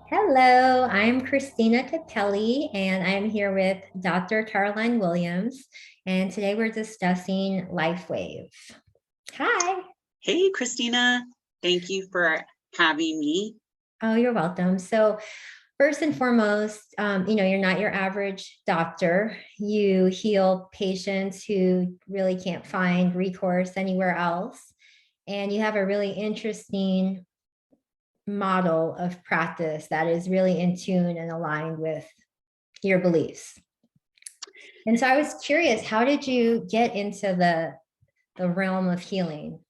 Hello, I'm Cristina Cappelli, and I'm here with Dr. Caroline Williams. And today we're discussing Lifewave. Hi. Hey, Christina. Thank you for having me. Oh, you're welcome. So, first and foremost, you're not your average doctor. You heal patients who really can't find recourse anywhere else. And you have a really interesting model of practice that is really in tune and aligned with your beliefs. And so I was curious, how did you get into the realm of healing?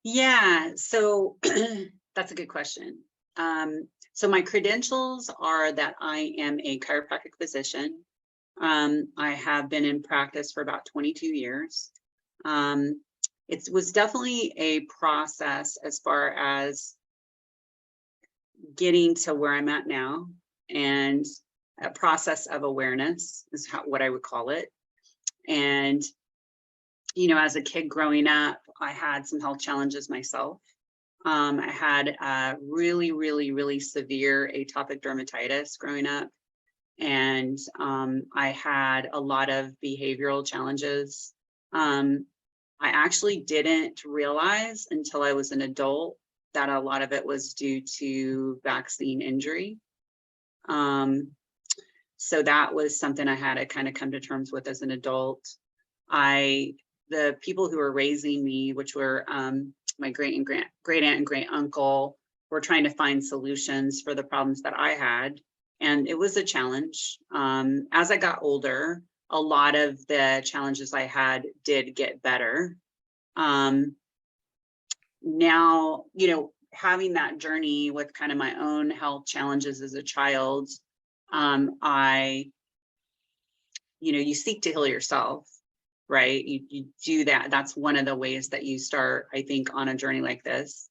Yeah, so that's a good question. So my credentials are that I am a chiropractic physician. I have been in practice for about 22 years. It was definitely a process as far as getting to where I'm at now, and a process of awareness is what I would call it. And as a kid growing up, I had some health challenges myself. I had really, really, really severe atopic dermatitis growing up. And I had a lot of behavioral challenges. I actually didn't realize until I was an adult that a lot of it was due to vaccine injury. So that was something I had to kind of come to terms with as an adult. The people who were raising me, which were my great aunt and great uncle, were trying to find solutions for the problems that I had. And it was a challenge. As I got older, a lot of the challenges I had did get better. Now, having that journey with kind of my own health challenges as a child, you seek to heal yourself. Right? You do that. That's one of the ways that you start, I think, on a journey like this.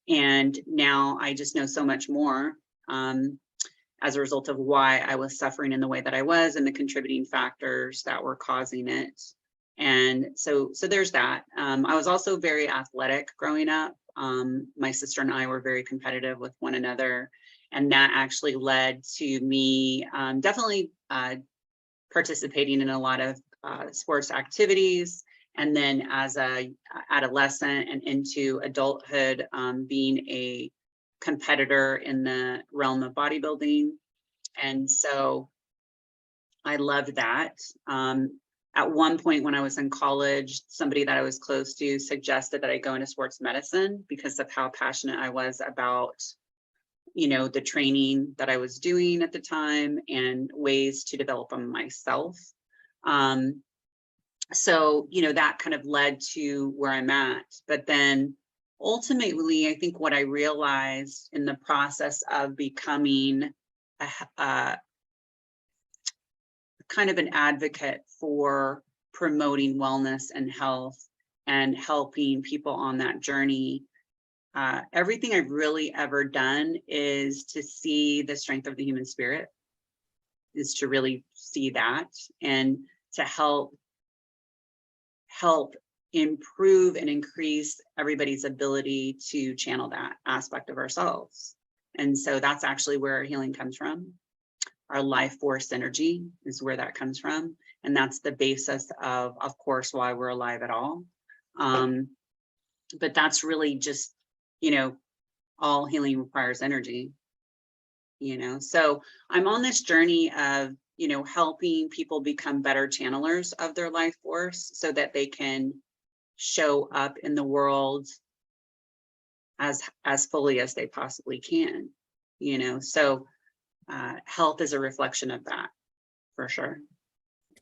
And now I just know so much more as a result of why I was suffering in the way that I was and the contributing factors that were causing it. And so there's that. I was also very athletic growing up. My sister and I were very competitive with one another. And that actually led to me definitely participating in a lot of sports activities, and then as a adolescent and into adulthood, being a competitor in the realm of bodybuilding. And so I loved that. At one point when I was in college, somebody that I was close to suggested that I go into sports medicine because of how passionate I was about the training that I was doing at the time and ways to develop them myself. So, that kind of led to where I'm at. But then ultimately, I think what I realized in the process of becoming a kind of an advocate for promoting wellness and health and helping people on that journey, everything I've really ever done is to see the strength of the human spirit, is to really see that and to help improve and increase everybody's ability to channel that aspect of ourselves. And so that's actually where our healing comes from. Our life force energy is where that comes from. And that's the basis of course, why we're alive at all. But that's really just, all healing requires energy, So I'm on this journey of, helping people become better channelers of their life force so that they can show up in the world as fully as they possibly can, So health is a reflection of that, for sure.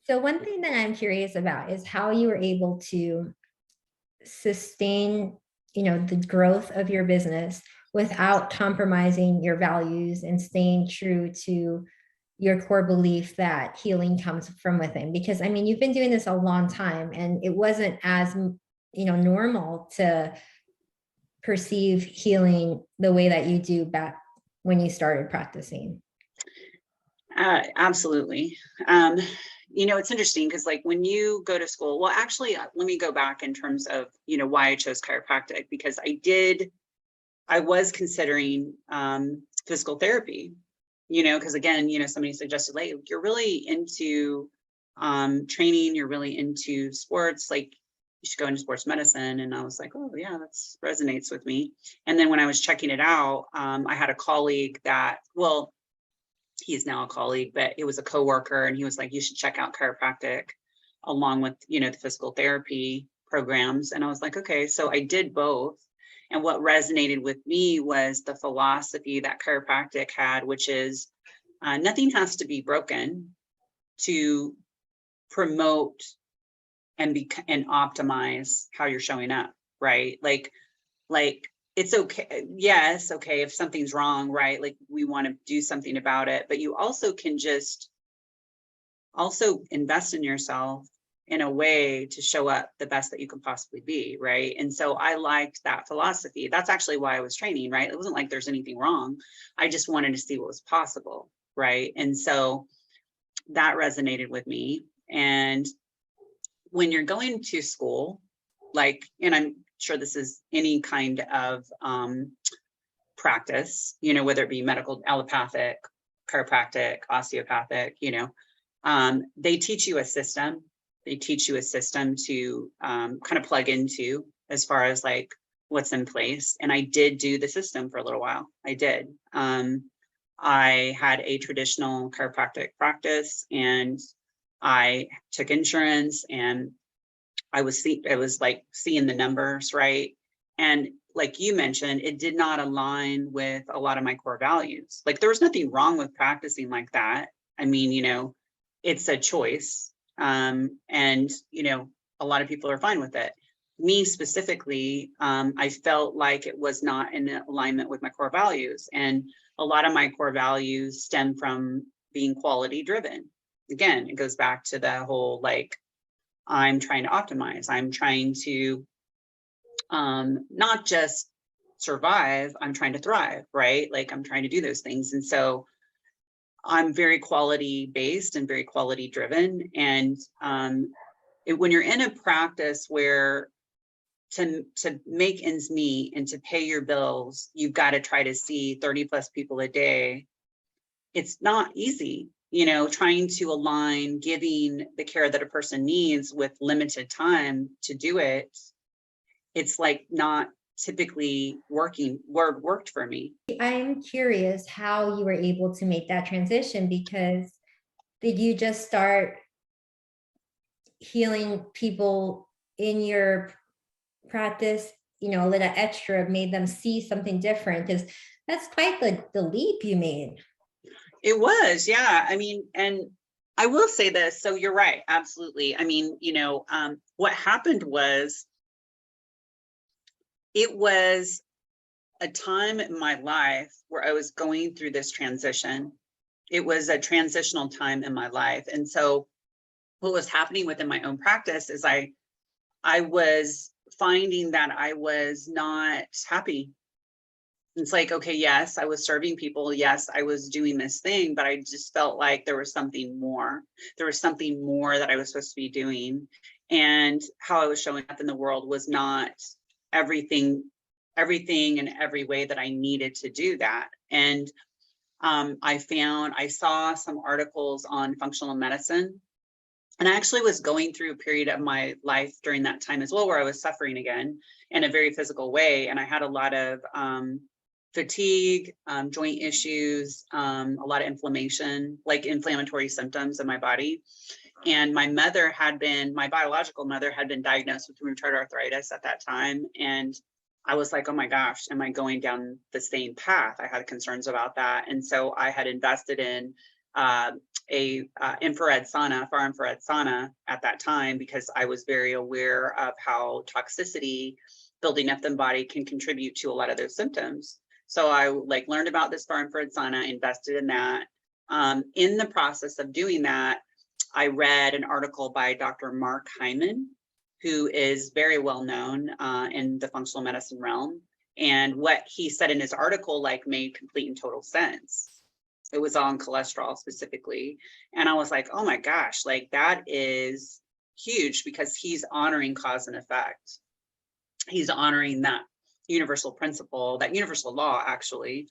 So one thing that I'm curious about is how you were able to sustain, the growth of your business without compromising your values and staying true to your core belief that healing comes from within. Because I mean, you've been doing this a long time and it wasn't as, normal to perceive healing the way that you do back when you started practicing. Absolutely. It's interesting because like when you go to school, well, actually, let me go back in terms of, why I chose chiropractic, because I was considering physical therapy, you know, because again, you know, somebody suggested, like, you're really into training, you're really into sports, like you should go into sports medicine. And I was like, oh yeah, that resonates with me. And then when I was checking it out, I had a colleague that, well, he's now a colleague, but it was a coworker, and he was like, you should check out chiropractic along with, you know, the physical therapy programs. And I was like, okay, so I did both. And what resonated with me was the philosophy that chiropractic had, which is nothing has to be broken to promote and optimize how you're showing up, right? Like it's okay. Yes, okay, if something's wrong, right? Like we want to do something about it, but you also can just also invest in yourself in a way to show up the best that you can possibly be, right? And so I liked that philosophy. That's actually why I was training, right? It wasn't like there's anything wrong. I just wanted to see what was possible, right? And so that resonated with me. And when you're going to school, like, and I'm sure this is any kind of practice, you know, whether it be medical, allopathic, chiropractic, osteopathic, you know, they teach you a system. They teach you a system to kind of plug into as far as like what's in place. And I did do the system for a little while. I did. I had a traditional chiropractic practice, and I took insurance, and I was like seeing the numbers, right? And like you mentioned, it did not align with a lot of my core values. Like there was nothing wrong with practicing like that. I mean, you know, it's a choice. And, you know, a lot of people are fine with it. Me specifically, I felt like it was not in alignment with my core values. And a lot of my core values stem from being quality driven. Again, it goes back to the whole, like, I'm trying to optimize. I'm trying to not just survive, I'm trying to thrive, right? Like I'm trying to do those things. And so I'm very quality based and very quality driven. And when you're in a practice where to make ends meet and to pay your bills, you've got to try to see 30 plus people a day. It's not easy, you know, trying to align giving the care that a person needs with limited time to do it. It's like not typically worked for me. I'm curious how you were able to make that transition, because did you just start healing people in your practice, you know, a little extra made them see something different? Because that's quite the leap you made. It was, yeah. I mean, and I will say this. So you're right. Absolutely. I mean, you know, what happened was, it was a time in my life where I was going through this transition. It was a transitional time in my life. And so what was happening within my own practice is I was finding that I was not happy. It's like, okay, yes, I was serving people. Yes, I was doing this thing, but I just felt like there was something more. There was something more that I was supposed to be doing. And how I was showing up in the world was not everything in every way that I needed to do that. And I saw some articles on functional medicine. And I actually was going through a period of my life during that time as well, where I was suffering again in a very physical way. And I had a lot of fatigue, joint issues, a lot of inflammation, like inflammatory symptoms in my body. And my biological mother had been diagnosed with rheumatoid arthritis at that time. And I was like, oh my gosh, am I going down the same path? I had concerns about that. And so I had invested in far infrared sauna at that time, because I was very aware of how toxicity building up the body can contribute to a lot of those symptoms. So I like learned about this far infrared sauna, invested in that. In the process of doing that, I read an article by Dr. Mark Hyman, who is very well known in the functional medicine realm. And what he said in his article like made complete and total sense. It was on cholesterol specifically. And I was like, oh my gosh, like that is huge, because he's honoring cause and effect. He's honoring that universal principle, that universal law actually,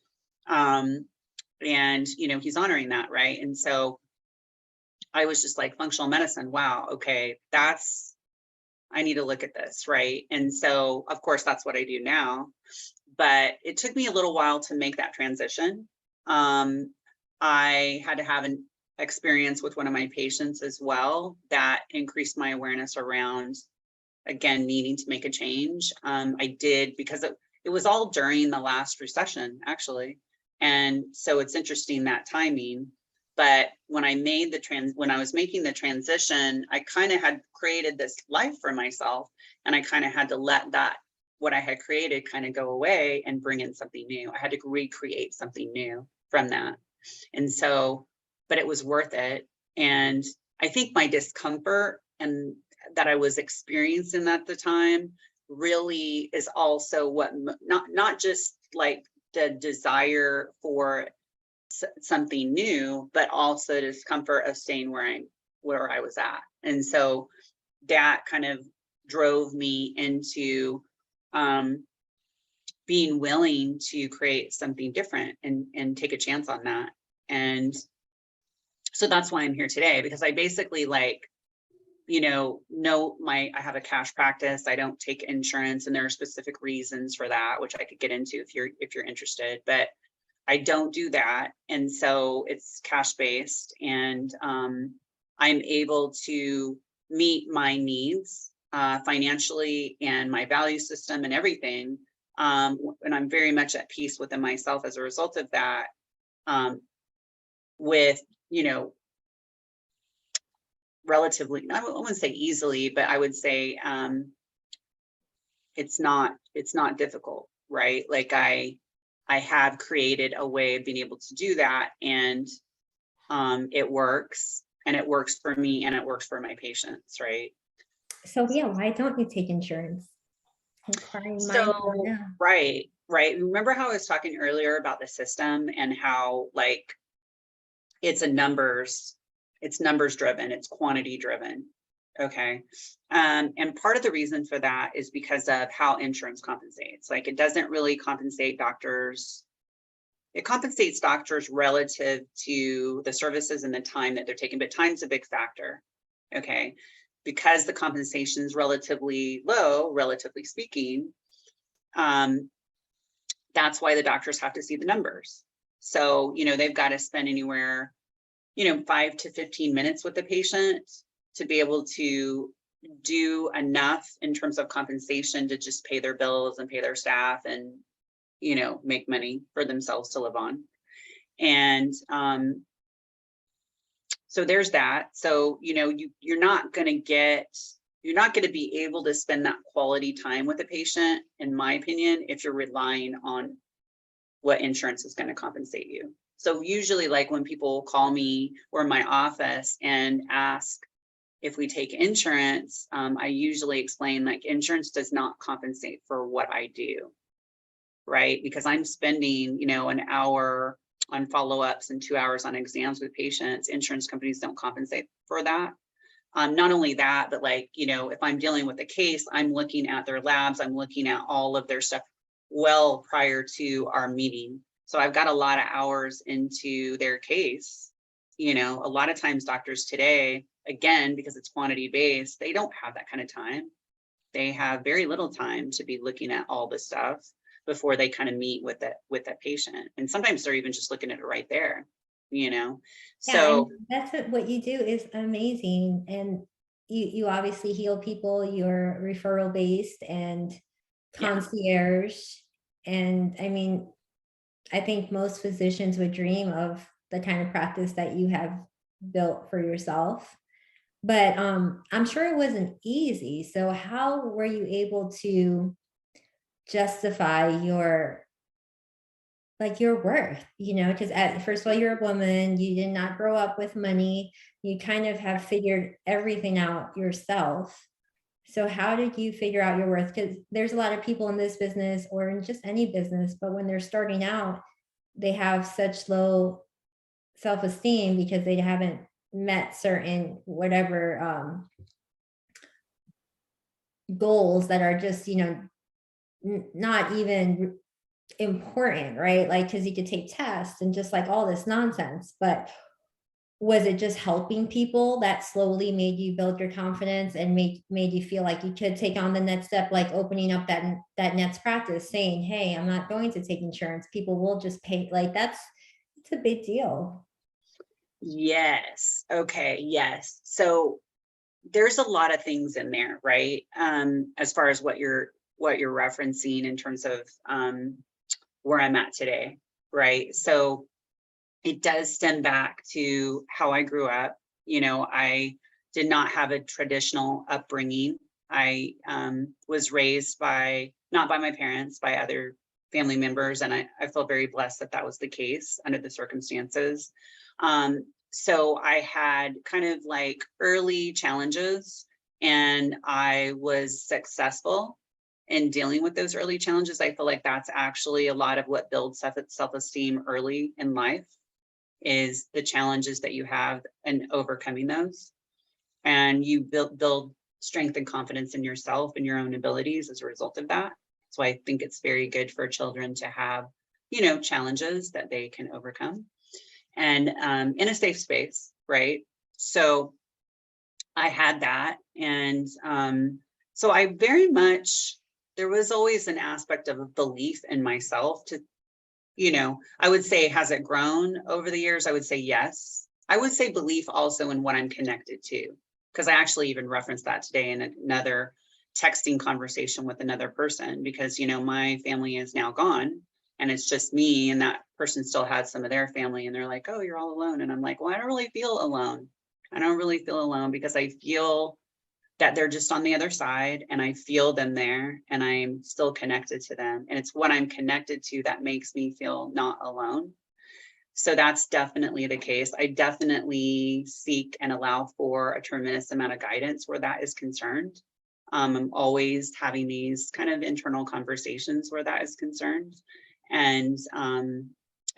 And, he's honoring that. Right. And so I was just like, functional medicine. Wow. Okay. I need to look at this. Right. And so, of course, that's what I do now. But it took me a little while to make that transition. I had to have an experience with one of my patients as well that increased my awareness around, again, needing to make a change. I did, because it was all during the last recession, actually. And so it's interesting, that timing. But when I was making the transition, I kind of had created this life for myself, and I kind of had to let that, what I had created, kind of go away and bring in something new. I had to recreate something new from that. And so, but it was worth it. And I think my discomfort and that I was experiencing at the time really is also what, not just like the desire for something new, but also the discomfort of staying where I was at. And so that kind of drove me into being willing to create something different and take a chance on that. And so that's why I'm here today, because I basically I have a cash practice. I don't take insurance, and there are specific reasons for that, which I could get into if you're interested, but I don't do that. And so it's cash based, and I'm able to meet my needs financially and my value system and everything. And I'm very much at peace within myself as a result of that, with, relatively, I wouldn't say easily, but I would say it's not difficult, right? Like I have created a way of being able to do that, and it works, and it works for me, and it works for my patients, right? So yeah, why don't you take insurance? Inquiring minds don't know. Right. Remember how I was talking earlier about the system and how it's numbers driven, it's quantity driven. Okay. And part of the reason for that is because of how insurance compensates. Like, it doesn't really compensate doctors. It compensates doctors relative to the services and the time that they're taking, but time's a big factor. Okay. Because the compensation is relatively low, relatively speaking, that's why the doctors have to see the numbers. So, they've got to spend anywhere, 5 to 15 minutes with the patient to be able to do enough in terms of compensation to just pay their bills and pay their staff and, make money for themselves to live on. And so there's that. So, you're not going to be able to spend that quality time with a patient, in my opinion, if you're relying on what insurance is going to compensate you. So usually, like, when people call me or my office and ask if we take insurance, I usually explain, like, insurance does not compensate for what I do, right? Because I'm spending, an hour on follow-ups and 2 hours on exams with patients. Insurance companies don't compensate for that. Not only that, but if I'm dealing with a case, I'm looking at their labs, I'm looking at all of their stuff well prior to our meeting. So I've got a lot of hours into their case. A lot of times doctors today, again, because it's quantity based, they don't have that kind of time. They have very little time to be looking at all this stuff before they kind of meet with that patient. And sometimes they're even just looking at it right there, So yeah, that's what you do is amazing. And you obviously heal people, you're referral based and concierge. Yeah. And I mean, I think most physicians would dream of the kind of practice that you have built for yourself. But I'm sure it wasn't easy. So how were you able to justify your worth, because first of all, you're a woman, you did not grow up with money, you kind of have figured everything out yourself. So how did you figure out your worth? Because there's a lot of people in this business or in just any business, but when they're starting out, they have such low self-esteem because they haven't met certain whatever goals that are just, not even important, right? Like, because you could take tests and just like all this nonsense. But was it just helping people that slowly made you build your confidence and made you feel like you could take on the next step, like opening up that next practice, saying, hey, I'm not going to take insurance, people will just pay, like it's a big deal. Yes. Okay. Yes. So there's a lot of things in there, right? As far as what you're referencing in terms of where I'm at today, right? So it does stem back to how I grew up. I did not have a traditional upbringing. I was raised not by my parents, by other family members. And I feel very blessed that that was the case under the circumstances. So I had kind of like early challenges, and I was successful in dealing with those early challenges. I feel like that's actually a lot of what builds self-esteem early in life, is the challenges that you have and overcoming those. And you build strength and confidence in yourself and your own abilities as a result of that. So I think it's very good for children to have, challenges that they can overcome, and in a safe space, right? So I had that. And so I very much, there was always an aspect of a belief in myself to, I would say, has it grown over the years? I would say yes. I would say belief also in what I'm connected to, because I actually even referenced that today in another texting conversation with another person, because, my family is now gone and it's just me, and that person still has some of their family, and they're like, oh, you're all alone. And I'm like, well, I don't really feel alone. I don't really feel alone, because I feel that they're just on the other side, and I feel them there, and I'm still connected to them. And it's what I'm connected to that makes me feel not alone. So that's definitely the case. I definitely seek and allow for a tremendous amount of guidance where that is concerned. I'm always having these kind of internal conversations where that is concerned. And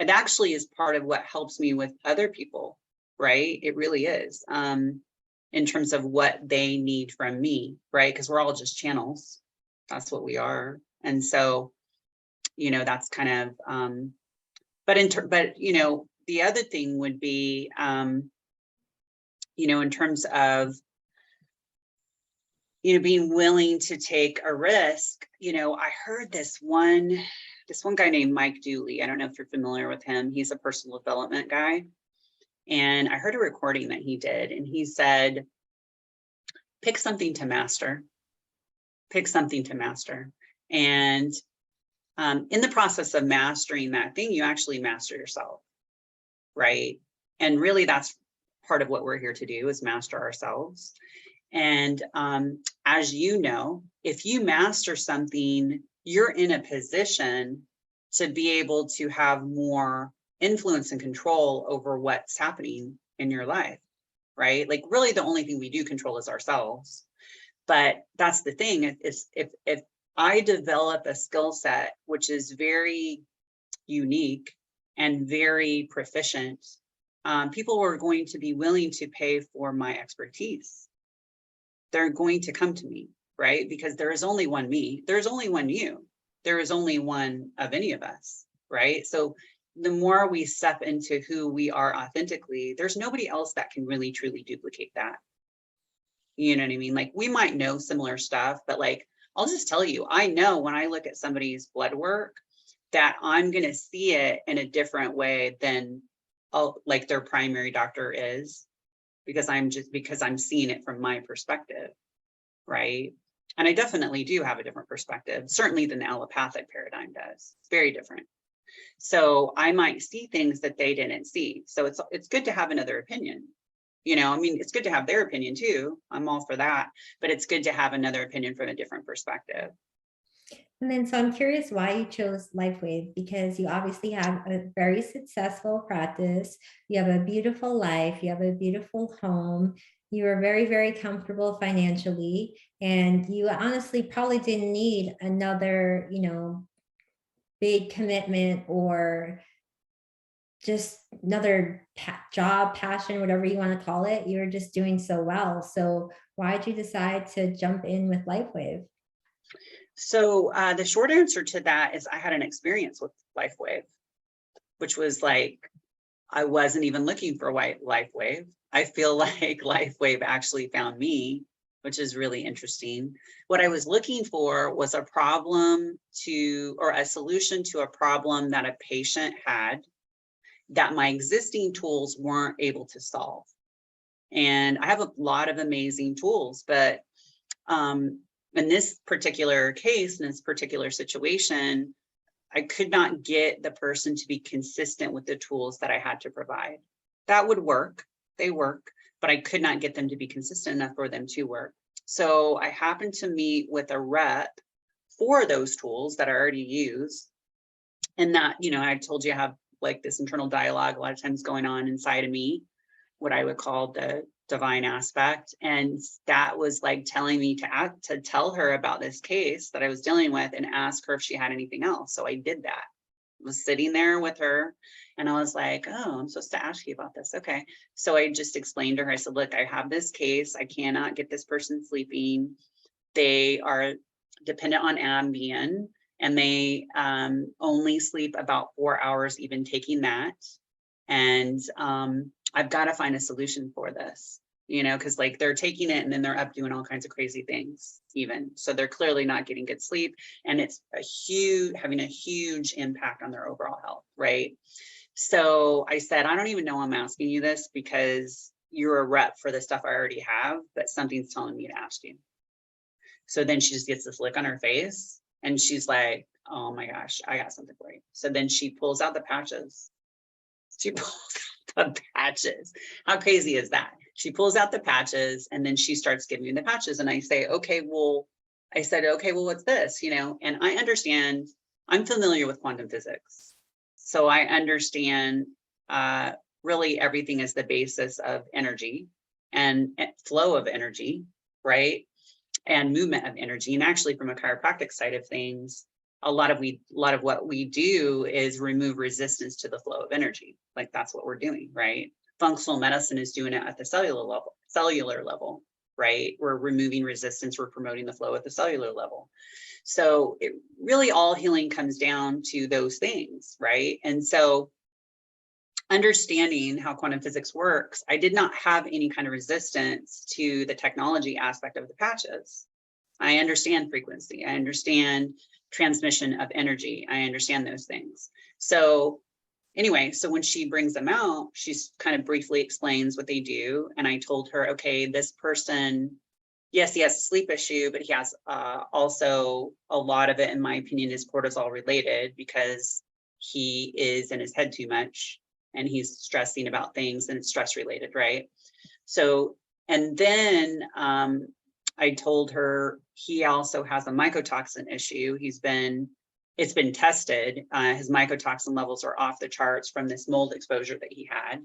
it actually is part of what helps me with other people, right? It really is. In terms of what they need from me, right? Because we're all just channels. That's what we are. And so, that's kind of, but the other thing would be, in terms of, being willing to take a risk. I heard this one guy named Mike Dooley. I don't know if you're familiar with him. He's a personal development guy. And I heard a recording that he did, and he said, pick something to master. Pick something to master. And in the process of mastering that thing, you actually master yourself, right? And really, that's part of what we're here to do, is master ourselves. And as you know, if you master something, you're in a position to be able to have more influence and control over what's happening in your life, right? Like, really, the only thing we do control is ourselves. But that's the thing, is if I develop a skill set which is very unique and very proficient, people are going to be willing to pay for my expertise. They're going to come to me, right? Because there is only one me. There's only one you. There is only one of any of us, right? So the more we step into who we are authentically, there's nobody else that can really truly duplicate that. You know what I mean? Like, we might know similar stuff, but like, I'll just tell you, I know when I look at somebody's blood work that I'm going to see it in a different way than like their primary doctor is, because I'm seeing it from my perspective, right? And I definitely do have a different perspective, certainly than the allopathic paradigm does. It's very different. So I might see things that they didn't see. So it's good to have another opinion. It's good to have their opinion too. I'm all for that, but it's good to have another opinion from a different perspective. And then, so I'm curious why you chose Lifewave, because you obviously have a very successful practice. You have a beautiful life. You have a beautiful home. You are very, very comfortable financially. And you honestly probably didn't need another, big commitment or just another job, passion, whatever you want to call it. You're just doing so well. So why did you decide to jump in with Lifewave? So the short answer to that is I had an experience with Lifewave, which was like, I wasn't even looking for Lifewave. I feel like Lifewave actually found me, which is really interesting. What I was looking for was a problem or a solution to a problem that a patient had that my existing tools weren't able to solve. And I have a lot of amazing tools, but in this particular case, in this particular situation, I could not get the person to be consistent with the tools that I had to provide. That would work, they work, but I could not get them to be consistent enough for them to work. So I happened to meet with a rep for those tools that I already use. And that, you know, I told you I have like this internal dialogue a lot of times going on inside of me, what I would call the divine aspect. And that was like telling me to tell her about this case that I was dealing with and ask her if she had anything else. So I did that. I was sitting there with her and I was like, oh, I'm supposed to ask you about this. Okay. So I just explained to her, I said, look, I have this case. I cannot get this person sleeping. They are dependent on Ambien and they only sleep about 4 hours, even taking that. And I've got to find a solution for this, you know, because like they're taking it and then they're up doing all kinds of crazy things even. So they're clearly not getting good sleep and it's having a huge impact on their overall health, right? So I said, I don't even know I'm asking you this because you're a rep for the stuff I already have, but something's telling me to ask you. So then she just gets this look on her face and she's like, oh my gosh, I got something for you. So then she pulls out the patches. She pulls out the patches. How crazy is that? She pulls out the patches and then she starts giving me the patches. And I say, okay, well, what's this? You know, and I understand, I'm familiar with quantum physics. So I understand really everything is the basis of energy and flow of energy, right? And movement of energy. And actually from a chiropractic side of things, a lot of what we do is remove resistance to the flow of energy. Like that's what we're doing, right? Functional medicine is doing it at the cellular level, right? We're removing resistance, we're promoting the flow at the cellular level. So it really all healing comes down to those things, right? And so understanding how quantum physics works, I did not have any kind of resistance to the technology aspect of the patches. I understand frequency, I understand transmission of energy. I understand those things. So anyway, so when she brings them out, she's kind of briefly explains what they do. And I told her, okay, this person, yes, he has a sleep issue, but he has also a lot of it, in my opinion, is cortisol related because he is in his head too much and he's stressing about things and it's stress related, right? So, and then I told her he also has a mycotoxin issue. It's been tested. His mycotoxin levels are off the charts from this mold exposure that he had.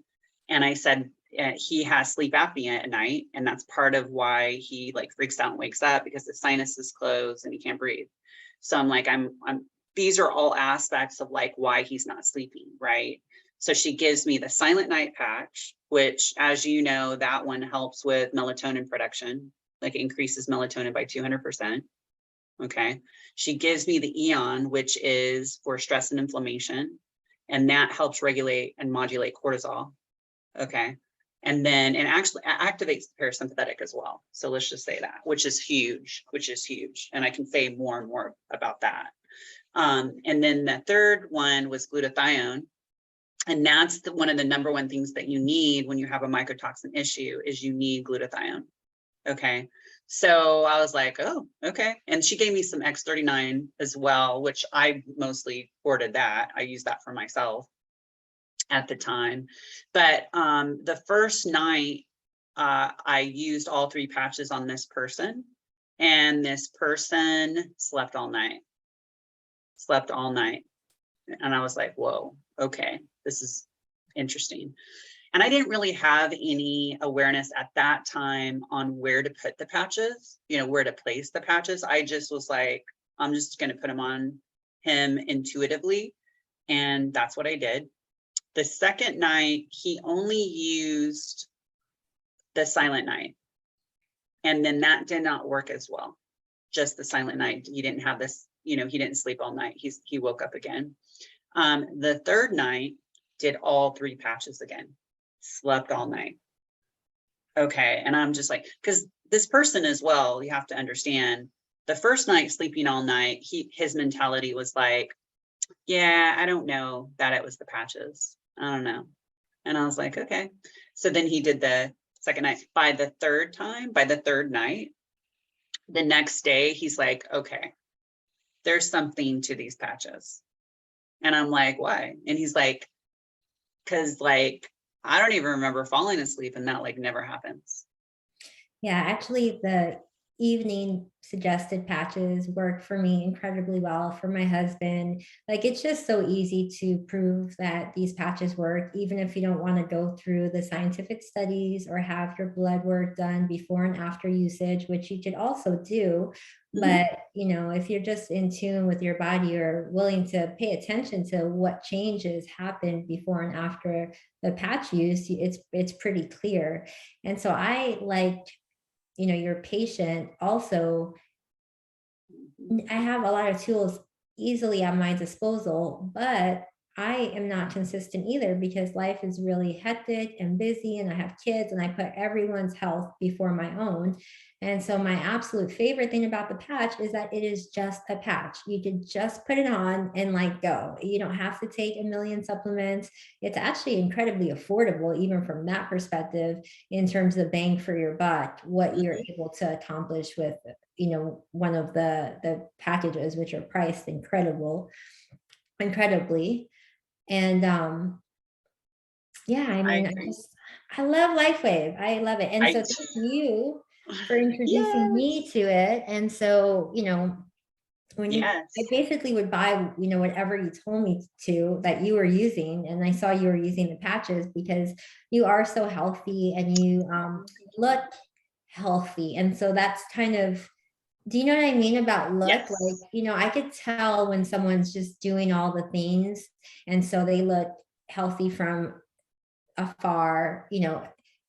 And I said, he has sleep apnea at night. And that's part of why he like freaks out and wakes up because the sinus is closed and he can't breathe. So I'm like, these are all aspects of like why he's not sleeping, right? So she gives me the silent night patch, which, as you know, that one helps with melatonin production, like increases melatonin by 200%. Okay. She gives me the Eon, which is for stress and inflammation, and that helps regulate and modulate cortisol. Okay. And then it actually activates the parasympathetic as well. So let's just say that, which is huge. And I can say more and more about that. And then the third one was glutathione. And that's one of the number one things that you need when you have a mycotoxin issue is you need glutathione. Okay. So I was like, oh, okay. And she gave me some X39 as well, which I mostly ordered that. I used that for myself at the time. But the first night, I used all 3 patches on this person. And this person slept all night. And I was like, whoa, okay, this is interesting. And I didn't really have any awareness at that time on where to put the patches, you know, where to place the patches. I just was like, I'm just going to put them on him intuitively. And that's what I did. The second night, he only used the silent night. And then that did not work as well. just the silent night. He didn't have this, he didn't sleep all night. He woke up again. The third night, did all 3 patches again, slept all night. Okay. And I'm just like, because this person as well, you have to understand, the first night sleeping all night, his mentality was like, yeah, I don't know that it was the patches. I don't know. And I was like, okay. So then he did the second night. By the third night, the next day, he's like, okay, there's something to these patches. And I'm like, why? And he's like, because like, I don't even remember falling asleep, and that like never happens. Yeah, actually, the evening suggested patches work for me incredibly well, for my husband. Like, it's just so easy to prove that these patches work, even if you don't want to go through the scientific studies or have your blood work done before and after usage, which you could also do. But if you're just in tune with your body, or willing to pay attention to what changes happened before and after the patch use, it's pretty clear. And so I liked, your patient also, I have a lot of tools easily at my disposal, but I am not consistent either, because life is really hectic and busy, and I have kids, and I put everyone's health before my own. And so my absolute favorite thing about the patch is that it is just a patch. You can just put it on and like go. You don't have to take a million supplements. It's actually incredibly affordable, even from that perspective, in terms of bang for your buck, what you're able to accomplish with one of the packages, which are priced incredibly. And yeah, I mean, I love Lifewave. I love it. And so thank you for introducing me to it. And so, when I basically would buy, whatever you told me to that you were using, and I saw you were using the patches because you are so healthy and you look healthy. And so that's kind of, do you know what I mean about look? Yes. Like, I could tell when someone's just doing all the things, and so they look healthy from afar,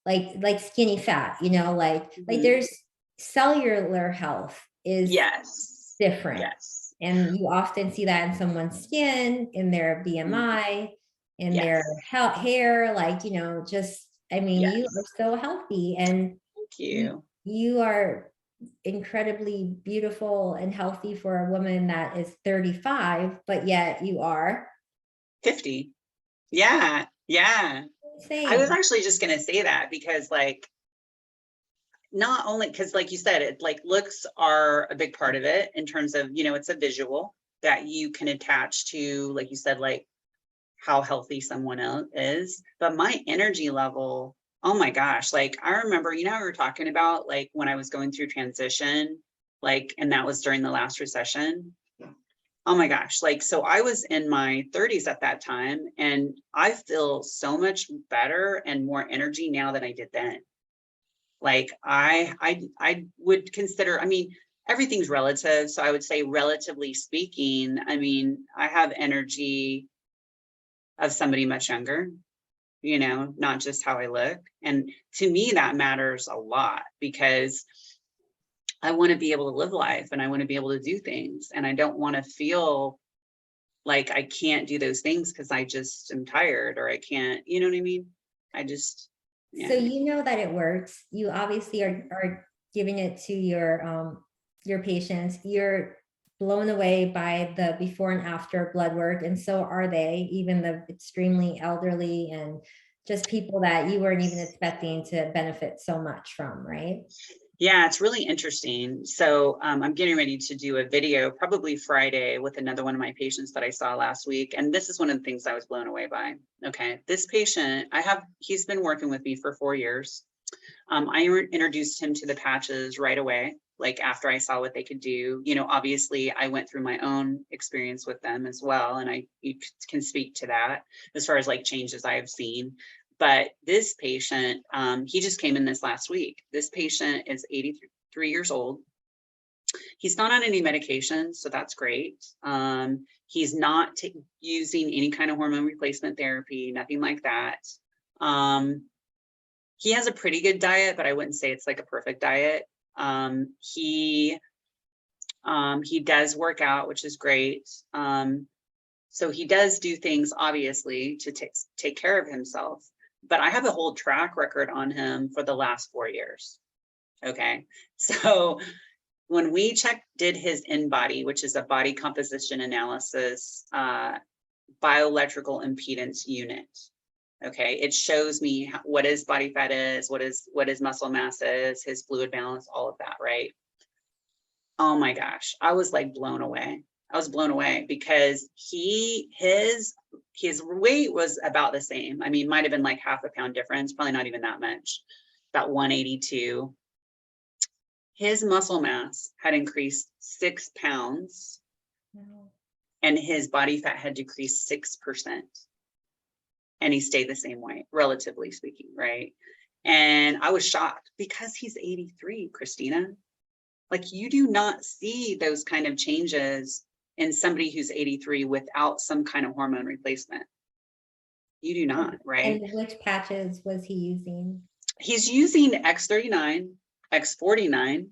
like skinny fat, like there's cellular health is different. Yes. And you often see that in someone's skin, in their BMI, in their hair, like, just, I mean, you are so healthy, and thank you are incredibly beautiful and healthy for a woman that is 35, but yet you are 50. Yeah. insane. I was actually just going to say that, because like, not only because like you said, it like looks are a big part of it, in terms of, it's a visual that you can attach to, like you said, like how healthy someone else is. But my energy level, oh my gosh, like I remember, we were talking about like when I was going through transition, like, and that was during the last recession. Oh my gosh, like, so I was in my 30s at that time, and I feel so much better and more energy now than I did then. Like I would consider, I mean, everything's relative. So I would say, relatively speaking, I mean, I have energy of somebody much younger, not just how I look. And to me, that matters a lot, because I want to be able to live life, and I want to be able to do things. And I don't want to feel like I can't do those things because I just am tired, or I can't, you know what I mean? I just, So that it works. You obviously are giving it to your patients. You're blown away by the before and after blood work, and so are they, even the extremely elderly and just people that you weren't even expecting to benefit so much from, right? Yeah, it's really interesting. So I'm getting ready to do a video probably Friday with another one of my patients that I saw last week. And this is one of the things I was blown away by. Okay, this patient, he's been working with me for 4 years. I introduced him to the patches right away, like after I saw what they could do. Obviously I went through my own experience with them as well. And you can speak to that as far as like changes I have seen. But this patient, he just came in this last week. This patient is 83 years old. He's not on any medication, so that's great. He's not using any kind of hormone replacement therapy, nothing like that. He has a pretty good diet, but I wouldn't say it's like a perfect diet. He He does work out, which is great. So he does do things, obviously, to take care of himself. But I have a whole track record on him for the last 4 years. Okay. So when we did his InBody, which is a body composition analysis, bioelectrical impedance unit. Okay. It shows me what his body fat is, what his muscle mass is, his fluid balance, all of that. Right. Oh my gosh. I was like blown away. I was blown away because his weight was about the same. I mean, might have been like half a pound difference, probably not even that much, about 182. His muscle mass had increased 6 pounds. Wow. And his body fat had decreased 6%. And he stayed the same way, relatively speaking, right? And I was shocked because he's 83, Christina. Like, you do not see those kind of changes in somebody who's 83 without some kind of hormone replacement. You do not, right? And which patches was he using? He's using X39, X49.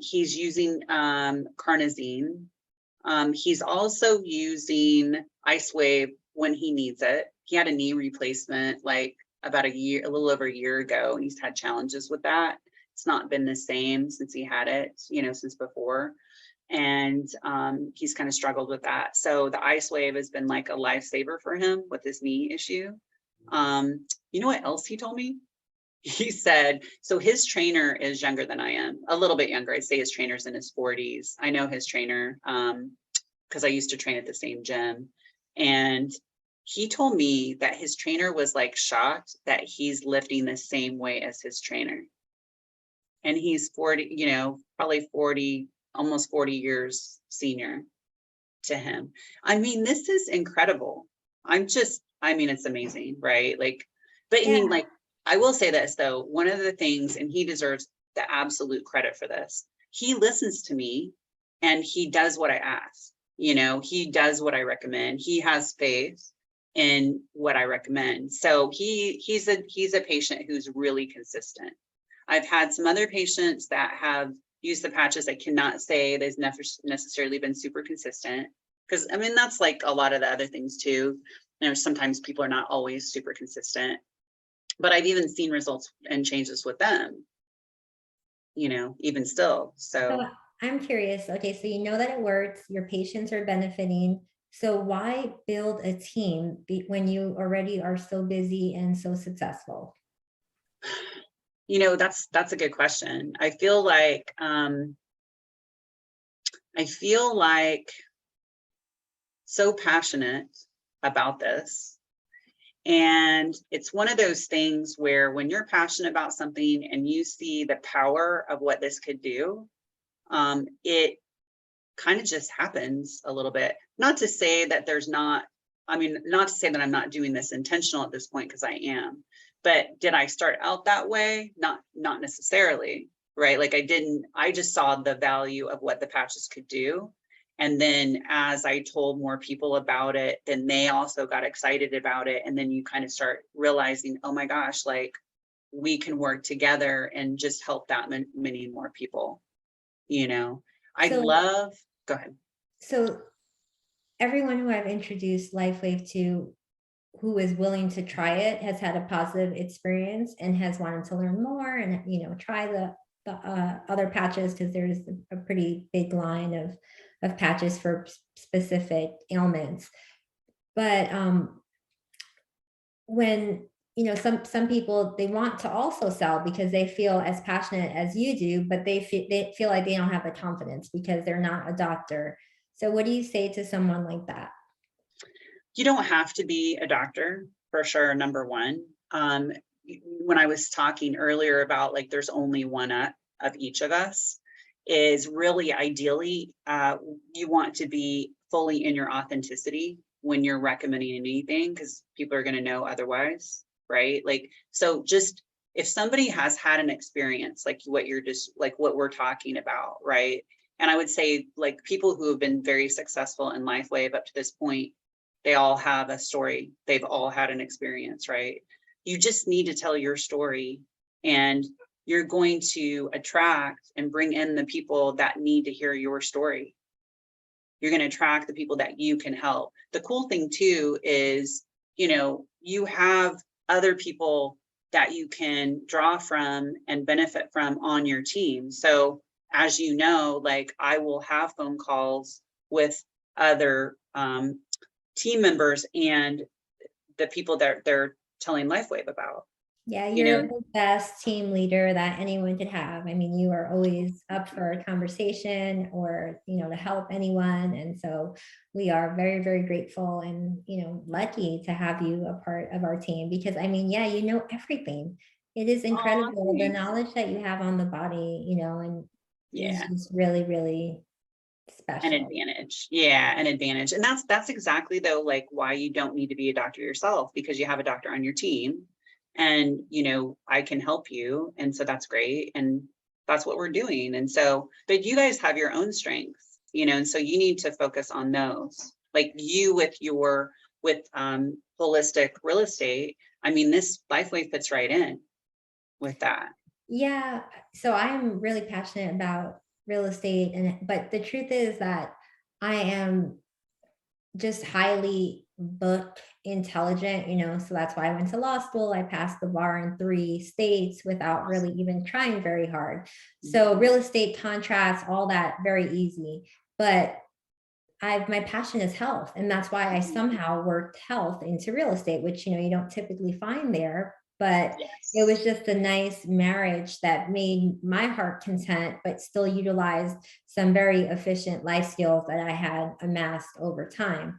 He's using carnosine. He's also using Lifewave when he needs it. He had a knee replacement like about a little over a year ago, and he's had challenges with that. It's not been the same since he had it, since before. And he's kind of struggled with that. So the Lifewave has been like a lifesaver for him with his knee issue. You know what else he told me? He said, so his trainer is younger than I am, a little bit younger. I'd say his trainer's in his 40s. I know his trainer because I used to train at the same gym. And he told me that his trainer was like shocked that he's lifting the same way as his trainer. And he's 40, probably 40, almost 40 years senior to him. I mean, this is incredible. It's amazing, right? Like, but yeah. I mean, like, I will say this though, one of the things, and he deserves the absolute credit for this, he listens to me and he does what I ask. He does what I recommend. He has faith in what I recommend. So he's a patient who's really consistent. I've had some other patients that have used the patches. I cannot say they've never necessarily been super consistent, because I mean, that's like a lot of the other things too. Sometimes people are not always super consistent. But I've even seen results and changes with them, even still. So I'm curious. Okay, so you know that it works, your patients are benefiting. So why build a team when you already are so busy and so successful? That's a good question. I feel like so passionate about this. And it's one of those things where when you're passionate about something and you see the power of what this could do, it kind of just happens a little bit. Not to say that not to say that I'm not doing this intentional at this point, because I am. But did I start out that way? Not necessarily, right? Like I just saw the value of what the patches could do. And then as I told more people about it, then they also got excited about it. And then you kind of start realizing, oh my gosh, like we can work together and just help that many more people. Go ahead. So everyone who I've introduced Lifewave to, who is willing to try it, has had a positive experience and has wanted to learn more and, try the other patches, because there's a pretty big line of patches for specific ailments. But when some people, they want to also sell because they feel as passionate as you do, but they feel like they don't have the confidence because they're not a doctor. So what do you say to someone like that? You don't have to be a doctor, for sure, number one. When I was talking earlier about like there's only one of each of us, is really ideally you want to be fully in your authenticity when you're recommending anything, because people are going to know otherwise, right? Like, so just if somebody has had an experience like what we're talking about, right? And I would say like people who have been very successful in Lifewave up to this point, they all have a story. They've all had an experience, right? You just need to tell your story and you're going to attract and bring in the people that need to hear your story. You're going to attract the people that you can help. The cool thing too is, you know, you have other people that you can draw from and benefit from on your team. So as you know, like I will have phone calls with other team members and the people that they're telling Lifewave about. Yeah, You you're know, the best team leader that anyone could have. I mean, you are always up for a conversation or, you know, to help anyone. And so we are very, very grateful and, you know, lucky to have you a part of our team because I mean, yeah, you know everything. It is aw, incredible the thanks. knowledge that you have on the body, you know, and is Yeah, just really, really an special. advantage. Yeah, an advantage. And that's exactly though, like why you don't need to be a doctor yourself, because you have a doctor on your team and, you know, I can help you. And so that's great. And that's what we're doing. And so, but you guys have your own strengths, you know, and so you need to focus on those. Like you with your, with holistic real estate. I mean, this Lifeway fits right in with that. Yeah, so I'm really passionate about real estate and but the truth is that I am just highly book intelligent, you know, so that's why I went to law school. I passed the bar in 3 states without really Awesome. even trying very hard. So Mhm. real estate contracts, all that very easy. But I've my passion is health. And that's why I Mhm. somehow worked health into real estate, which you know you don't typically find there. But it was Yes. just a nice marriage that made my heart content, but still utilized some very efficient life skills that I had amassed over time.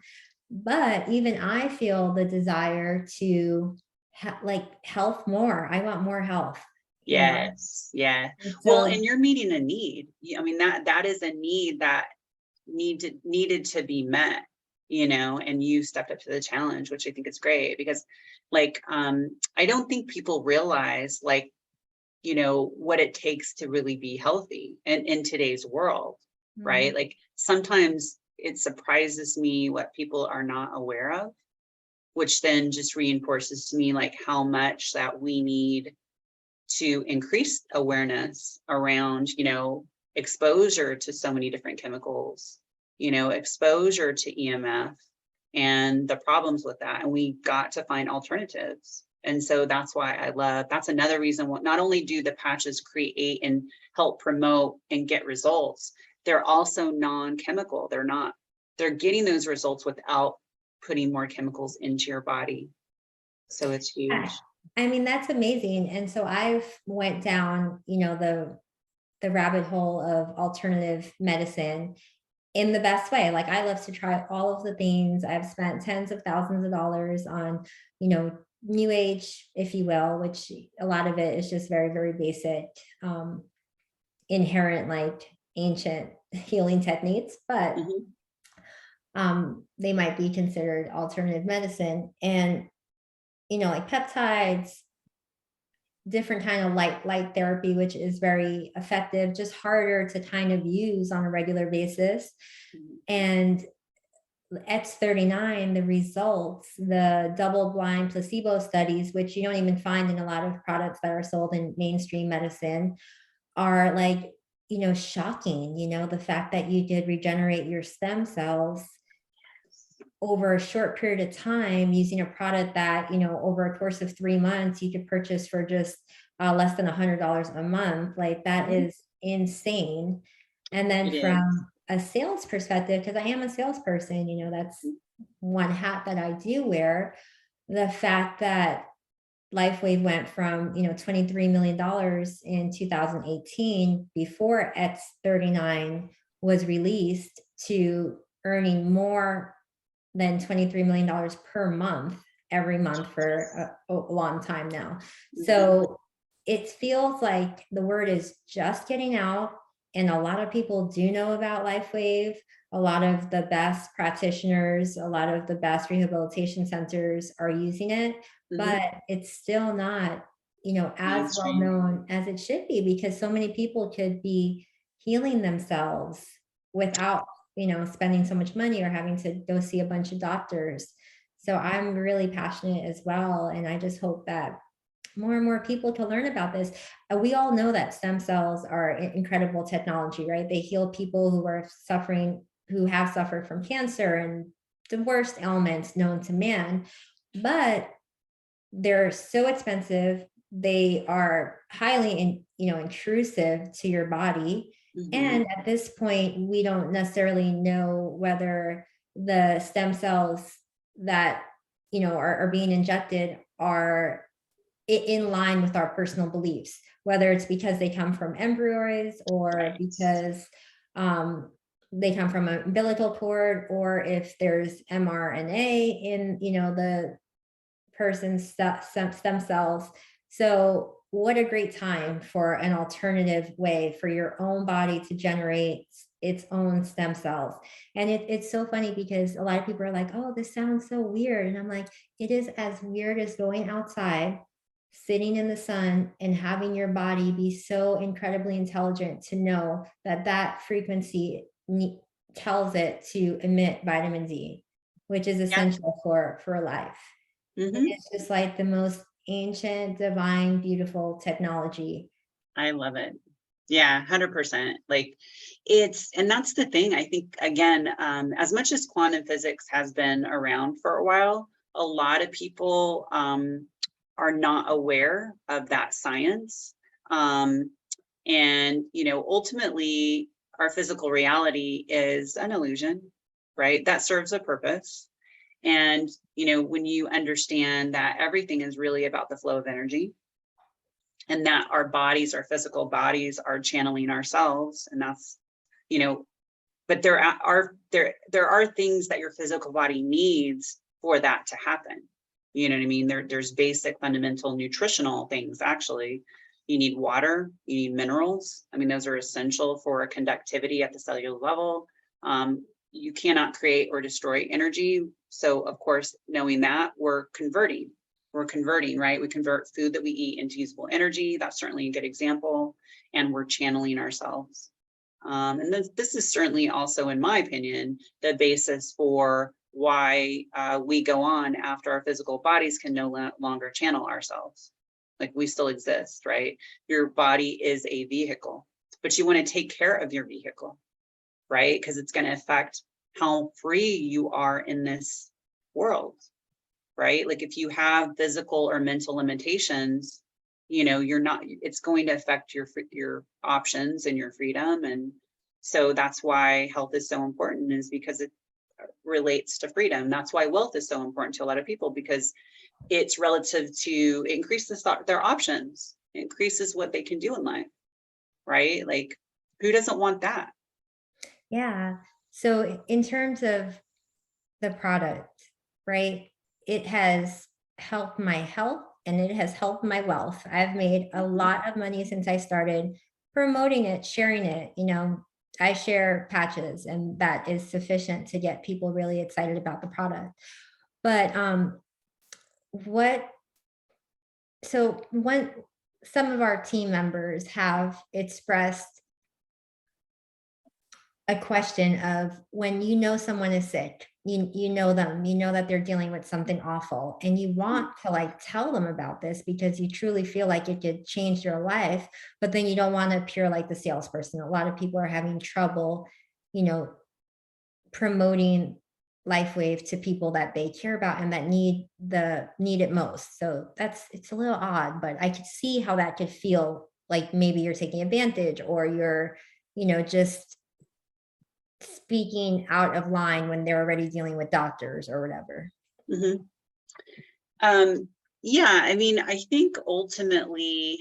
But even I feel the desire to like health more. I want more health, you know. Yes. Yeah. And Well, so and you're meeting a need. I mean, that is a need that needed to be met, you know, and you stepped up to the challenge, which I think is great because like I don't think people realize like, you know, what it takes to really be healthy in today's world, right? mm, Like sometimes it surprises me what people are not aware of, which then just reinforces to me like how much that we need to increase awareness around, you know, exposure to so many different chemicals, you know, exposure to EMF and the problems with that. And we got to find alternatives. And so that's why I love, that's another reason what not only do the patches create and help promote and get results, they're also non-chemical. They're getting those results without putting more chemicals into your body. So it's I huge. I mean, that's amazing. And so I've went down, you know, the rabbit hole of alternative medicine in the best way. Like I love to try all of the things. I've spent tens of thousands of dollars on, you know, new age, if you will, which a lot of it is just very, very basic, inherent, like ancient healing techniques, but Mhm. they might be considered alternative medicine. And, you know, like peptides, different kind of light therapy, which is very effective, just harder to kind of use on a regular basis. Mhm. And X39, the results, the double blind placebo studies, which you don't even find in a lot of products that are sold in mainstream medicine, are like, you know, shocking. You know, the fact that you did regenerate your stem cells over a short period of time using a product that, you know, over a course of 3 months, you could purchase for just less than $100 a month. Like that Mhm. is insane. And then It is. from a sales perspective, because I am a salesperson, you know, that's one hat that I do wear. The fact that Lifewave went from, you know, $23 million in 2018 before X39 was released to earning more than $23 million per month every month for a long time now. Mhm. So it feels like the word is just getting out, and a lot of people do know about Lifewave. A lot of the best practitioners, a lot of the best rehabilitation centers are using it, but Mhm. it's still not, you know, as well Mainstream. known as it should be because so many people could be healing themselves without, you know, spending so much money or having to go see a bunch of doctors. So I'm really passionate as well. And I just hope that more and more people to learn about this. We all know that stem cells are incredible technology, right? They heal people who have suffered from cancer and the worst ailments known to man. But they're so expensive. They are highly intrusive to your body. Mhm. And at this point, we don't necessarily know whether the stem cells that are being injected are in line with our personal beliefs, whether it's because they come from embryos or Right. because they come from an umbilical cord, or if there's mRNA in the person's stem cells. So what a great time for an alternative way for your own body to generate its own stem cells. And it's so funny because a lot of people are like, oh, this sounds so weird. And I'm like, it is as weird as going outside, sitting in the sun, and having your body be so incredibly intelligent to know that that frequency tells it to emit vitamin D, which is Yeah. essential for life. Hmm. It's just like the most ancient, divine, beautiful technology. I love it. Yeah, 100%. Like and that's the thing. I think, again, as much as quantum physics has been around for a while, a lot of people are not aware of that science. Um, and, ultimately, our physical reality is an illusion, right? That serves a purpose. And, when you understand that everything is really about the flow of energy, and that our bodies, our physical bodies, are channeling ourselves, and that's, you know but there are things that your physical body needs for that to happen. You know what I mean? There's basic fundamental nutritional things. Actually, you need water, you need minerals. I mean, those are essential for conductivity at the cellular level. You cannot create or destroy energy, so of course, knowing that, we're converting, right? We convert food that we eat into usable energy. That's certainly a good example. And we're channeling ourselves. And this is certainly also, in my opinion, the basis for why we go on after our physical bodies can no longer channel ourselves. Like, we still exist, right? Your body is a vehicle, but you want to take care of your vehicle, right? Because it's going to affect how free you are in this world, right? Like, if you have physical or mental limitations, you're not, it's going to affect your options and your freedom. And so that's why health is so important, is because it relates to freedom. That's why wealth is so important to a lot of people, because it's relative to, it increases their options, it increases what they can do in life, right? Like, who doesn't want that? Yeah. So in terms of the product, right, it has helped my health and it has helped my wealth. I've made a Mhm. lot of money since I started promoting it, sharing it. I share patches, and that is sufficient to get people really excited about the product. But what so when some of our team members have expressed a question of, when someone is sick, you know them, you know that they're dealing with something awful, and you want to like tell them about this because you truly feel like it could change their life, but then you don't want to appear like the salesperson. A lot of people are having trouble, you know, promoting Lifewave to people that they care about and that need it most. So it's a little odd, but I could see how that could feel like maybe you're taking advantage, or you're, just speaking out of line when they're already dealing with doctors or whatever. Mhm. Yeah, I mean, I think ultimately,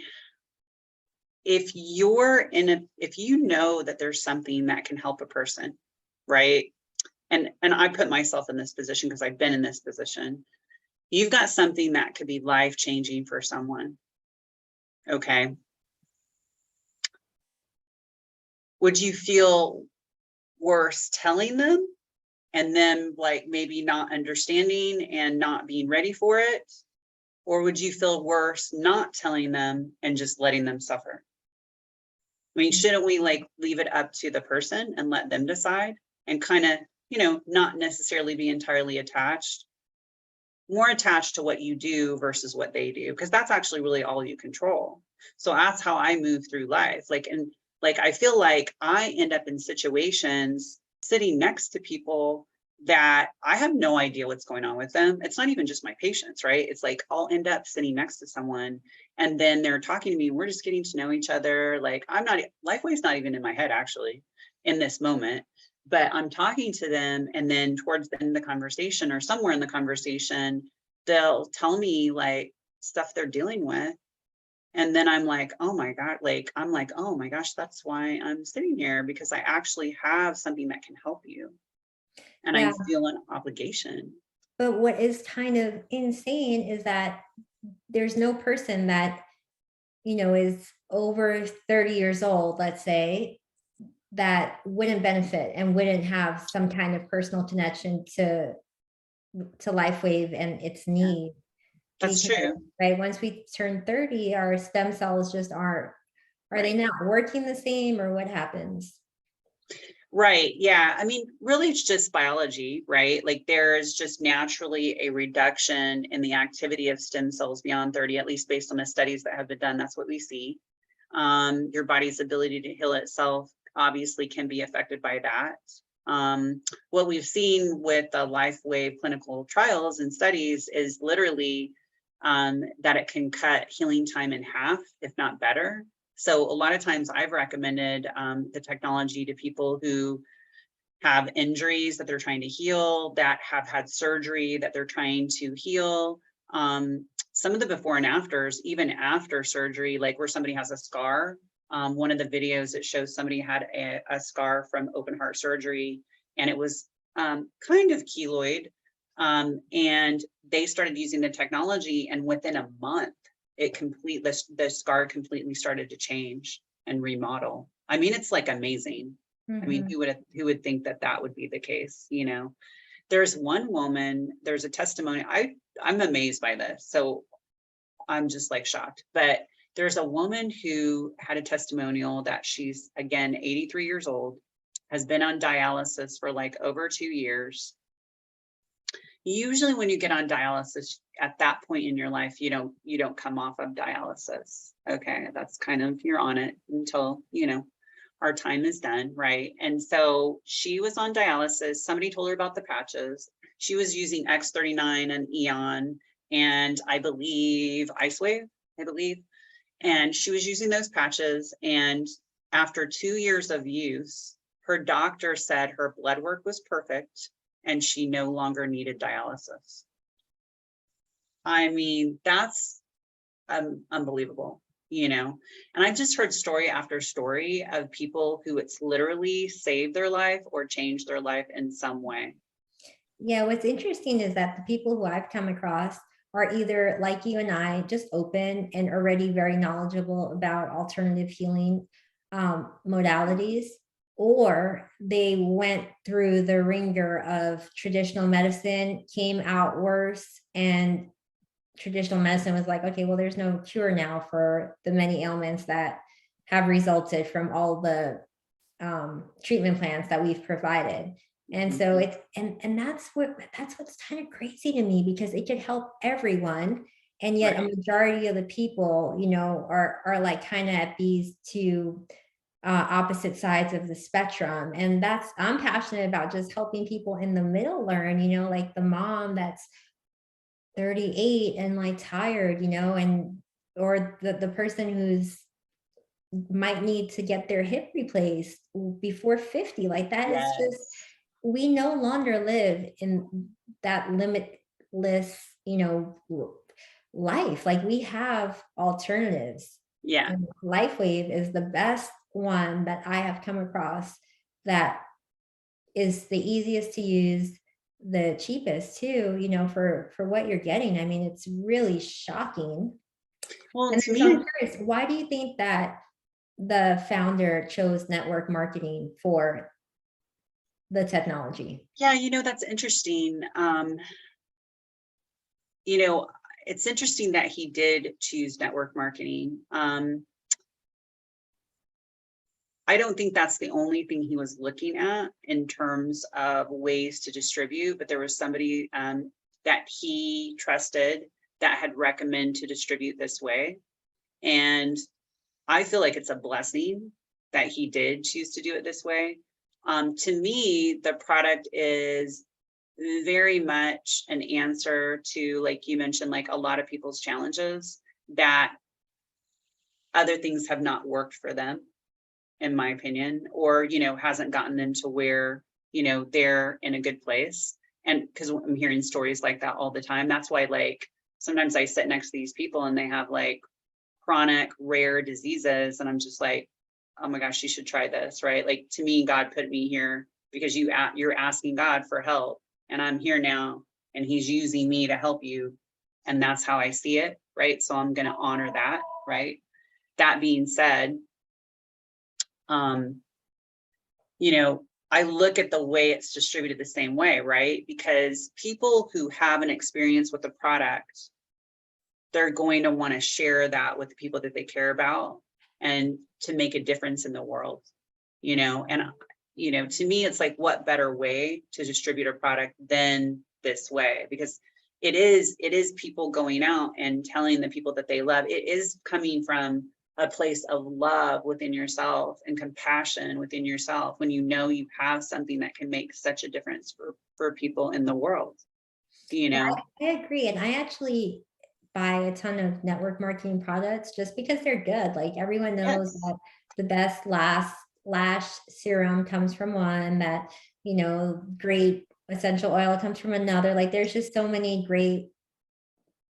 if you know that there's something that can help a person, right? And I put myself in this position because I've been in this position. You've got something that could be life changing for someone. Okay. Would you feel worse telling them, and then like maybe not understanding and not being ready for it? Or would you feel worse not telling them and just letting them suffer? I mean, shouldn't we like leave it up to the person and let them decide, and kind of, not necessarily be entirely attached more attached to what you do versus what they do, because that's actually really all you control. So that's how I move through life. Like, and like, I feel like I end up in situations sitting next to people that I have no idea what's going on with them. It's not even just my patients, right? It's like I'll end up sitting next to someone and then they're talking to me. We're just getting to know each other. Like, I'm not, Lifewave's not even in my head actually in this moment, but I'm talking to them. And then towards the end of the conversation or somewhere in the conversation, they'll tell me like stuff they're dealing with. And then I'm like, oh my God, like, I'm like, oh my gosh, that's why I'm sitting here, because I actually have something that can help you. And I Yeah. feel an obligation. But what is kind of insane is that there's no person that, is over 30 years old, let's say, that wouldn't benefit and wouldn't have some kind of personal connection to Lifewave and its need. That's Because, true. right, once we turn 30, our stem cells just aren't, are they not working the same, or what happens? Right. Yeah. I mean, really, it's just biology, right? Like there's just naturally a reduction in the activity of stem cells beyond 30, at least based on the studies that have been done. That's what we see. Your body's ability to heal itself obviously can be affected by that. What we've seen with the Lifewave clinical trials and studies is literally that it can cut healing time in half, if not better. So a lot of times I've recommended the technology to people who have injuries that they're trying to heal, that have had surgery that they're trying to heal. Some of the before and afters, even after surgery, like where somebody has a scar. One of the videos, it shows somebody had a scar from open heart surgery, and it was kind of keloid. And they started using the technology, and within a month, the scar completely started to change and remodel. I mean, it's like amazing. I mean, who would think that that would be the case? There's one woman, there's a testimony. I'm amazed by this. So I'm just like shocked, but there's a woman who had a testimonial that she's, again, 83 years old, has been on dialysis for like over 2 years. Usually when you get on dialysis at that point in your life, you don't come off of dialysis. Okay. That's kind of, you're on it until, our time is done. Right. And so she was on dialysis. Somebody told her about the patches. She was using X39 and Eon, and I believe Icewave, and she was using those patches. And after 2 years of use, her doctor said her blood work was perfect and she no longer needed dialysis. I mean, that's unbelievable, and I've just heard story after story of people who it's literally saved their life or changed their life in some way. Yeah, what's interesting is that the people who I've come across are either like you and I, just open and already very knowledgeable about alternative healing modalities, or they went through the ringer of traditional medicine, came out worse, and traditional medicine was like, okay, well, there's no cure now for the many ailments that have resulted from all the treatment plans that we've provided. And so it's, and that's what's kind of crazy to me, because it could help everyone. And yet a majority of the people, are like kind of at these two opposite sides of the spectrum. And I'm passionate about just helping people in the middle learn, like the mom that's 38 and like tired, or the person who's might need to get their hip replaced before 50. Like that is just, we no longer live in that limitless, life. Like we have alternatives. Yeah. And Lifewave is the best one that I have come across, that is the easiest to use, the cheapest too, for what you're getting. I mean, it's really shocking. Well, And to so me, I'm curious, why do you think that the founder chose network marketing for the technology? yeah, that's interesting. It's interesting that he did choose network marketing. I don't think that's the only thing he was looking at in terms of ways to distribute, but there was somebody that he trusted that had recommended to distribute this way. And I feel like it's a blessing that he did choose to do it this way. To me, the product is very much an answer to, like you mentioned, like a lot of people's challenges that other things have not worked for them, in my opinion, or, you know, hasn't gotten them to where, you know, they're in a good place. And because I'm hearing stories like that all the time, that's why, like, sometimes I sit next to these people and they have like chronic rare diseases, and I'm just like, oh my gosh, you should try this, right? Like, to me, God put me here because you're asking God for help, and I'm here now, and he's using me to help you. And that's how I see it, right? So I'm going to honor that, right? That being said, you know, I look at the way it's distributed the same way, right? Because people who have an experience with the product, they're going to want to share that with the people that they care about and to make a difference in the world, you know. And, you know, to me, it's like, what better way to distribute a product than this way? Because it is people going out and telling the people that they love. It is coming from a place of love within yourself and compassion within yourself, when you know you have something that can make such a difference for people in the world, you Yeah, know. I agree. And I actually buy a ton of network marketing products just because they're good. Like everyone knows Yes. that the best lash serum comes from one, that, you know, great essential oil comes from another. Like there's just so many great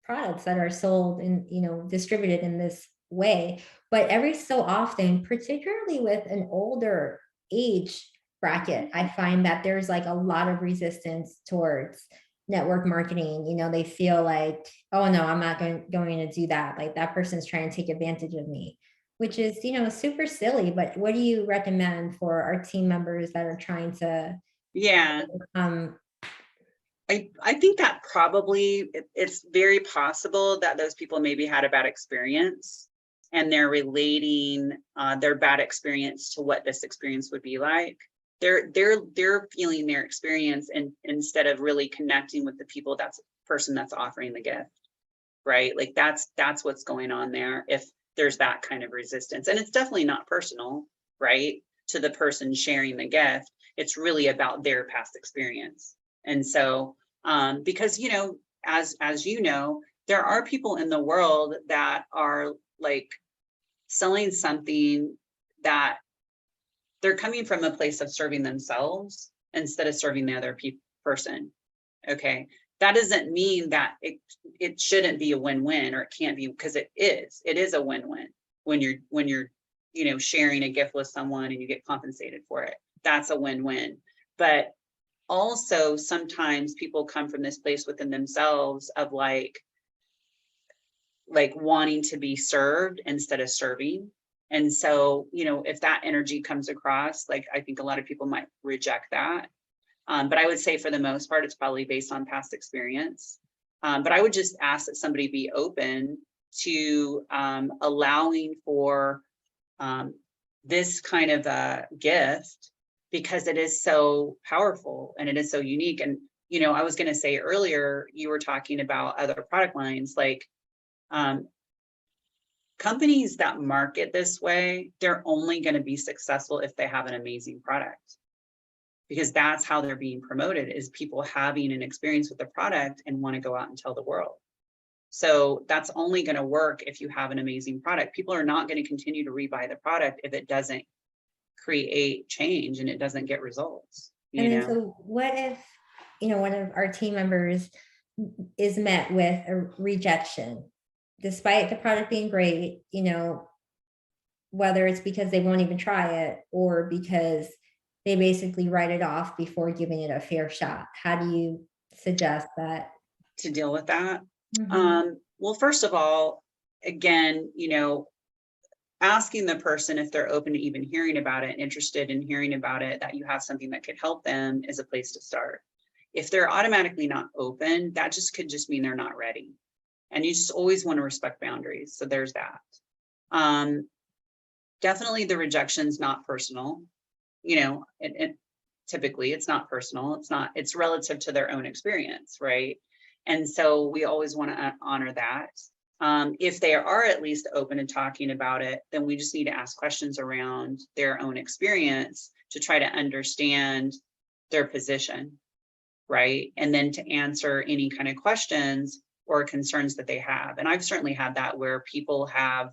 products that are sold and, you know, distributed in this way. But every so often, particularly with an older age bracket, I find that there's like a lot of resistance towards network marketing. You know, they feel like, oh no, I'm not going to do that. Like that person's trying to take advantage of me, which is, you know, super silly. But what do you recommend for our team members that are trying to Yeah. um I think that probably it's very possible that those people maybe had a bad experience, and they're relating their bad experience to what this experience would be like. They're feeling their experience, and instead of really connecting with the people, that's person that's offering the gift, right? Like that's what's going on there. If there's that kind of resistance, and it's definitely not personal, right, to the person sharing the gift, it's really about their past experience. And so, because, you know, as you know, there are people in the world that are like selling something that they're coming from a place of serving themselves instead of serving the other person. Okay. That doesn't mean that it shouldn't be a win-win, or it can't be, because it is a win-win when you're, you know, sharing a gift with someone and you get compensated for it. That's a win-win. But also sometimes people come from this place within themselves of like wanting to be served instead of serving. And so, you know, if that energy comes across, like, I think a lot of people might reject that. But I would say for the most part, it's probably based on past experience. But I would just ask that somebody be open to allowing for this kind of a gift, because it is so powerful and it is so unique. And, you know, I was going to say earlier, you were talking about other product lines, like companies that market this way, they're only going to be successful if they have an amazing product, because that's how they're being promoted, is people having an experience with the product and want to go out and tell the world. So that's only going to work if you have an amazing product. People are not going to continue to rebuy the product if it doesn't create change and it doesn't get results, and you then know? so what if, you know, one of our team members is met with a rejection despite the product being great, you know, whether it's because they won't even try it or because they basically write it off before giving it a fair shot. How do you suggest that? To deal with that? Mhm. Well, first of all, again, you know, asking the person if they're open to even hearing about it, interested in hearing about it, that you have something that could help them, is a place to start. If they're automatically not open, that just could just mean they're not ready. And you just always want to respect boundaries. So there's that. Definitely the rejection's not personal. You know, typically it's not personal. It's relative to their own experience, right? And so we always want to honor that. If they are at least open to talking about it, then we just need to ask questions around their own experience to try to understand their position, right? And then to answer any kind of questions or concerns that they have. And I've certainly had that where people have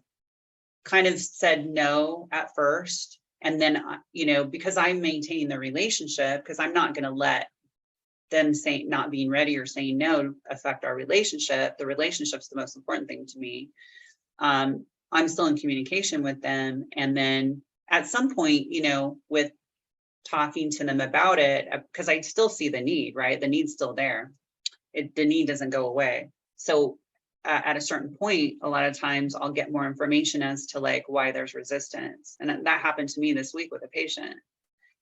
kind of said no at first. And then, you know, because I'm maintaining the relationship, because I'm not going to let them saying not being ready or saying no affect our relationship. The relationship's the most important thing to me. I'm still in communication with them. And then at some point, you know, with talking to them about it, because I still see the need, right? The need's still there. The need doesn't go away. So at a certain point, a lot of times I'll get more information as to like why there's resistance. And that happened to me this week with a patient.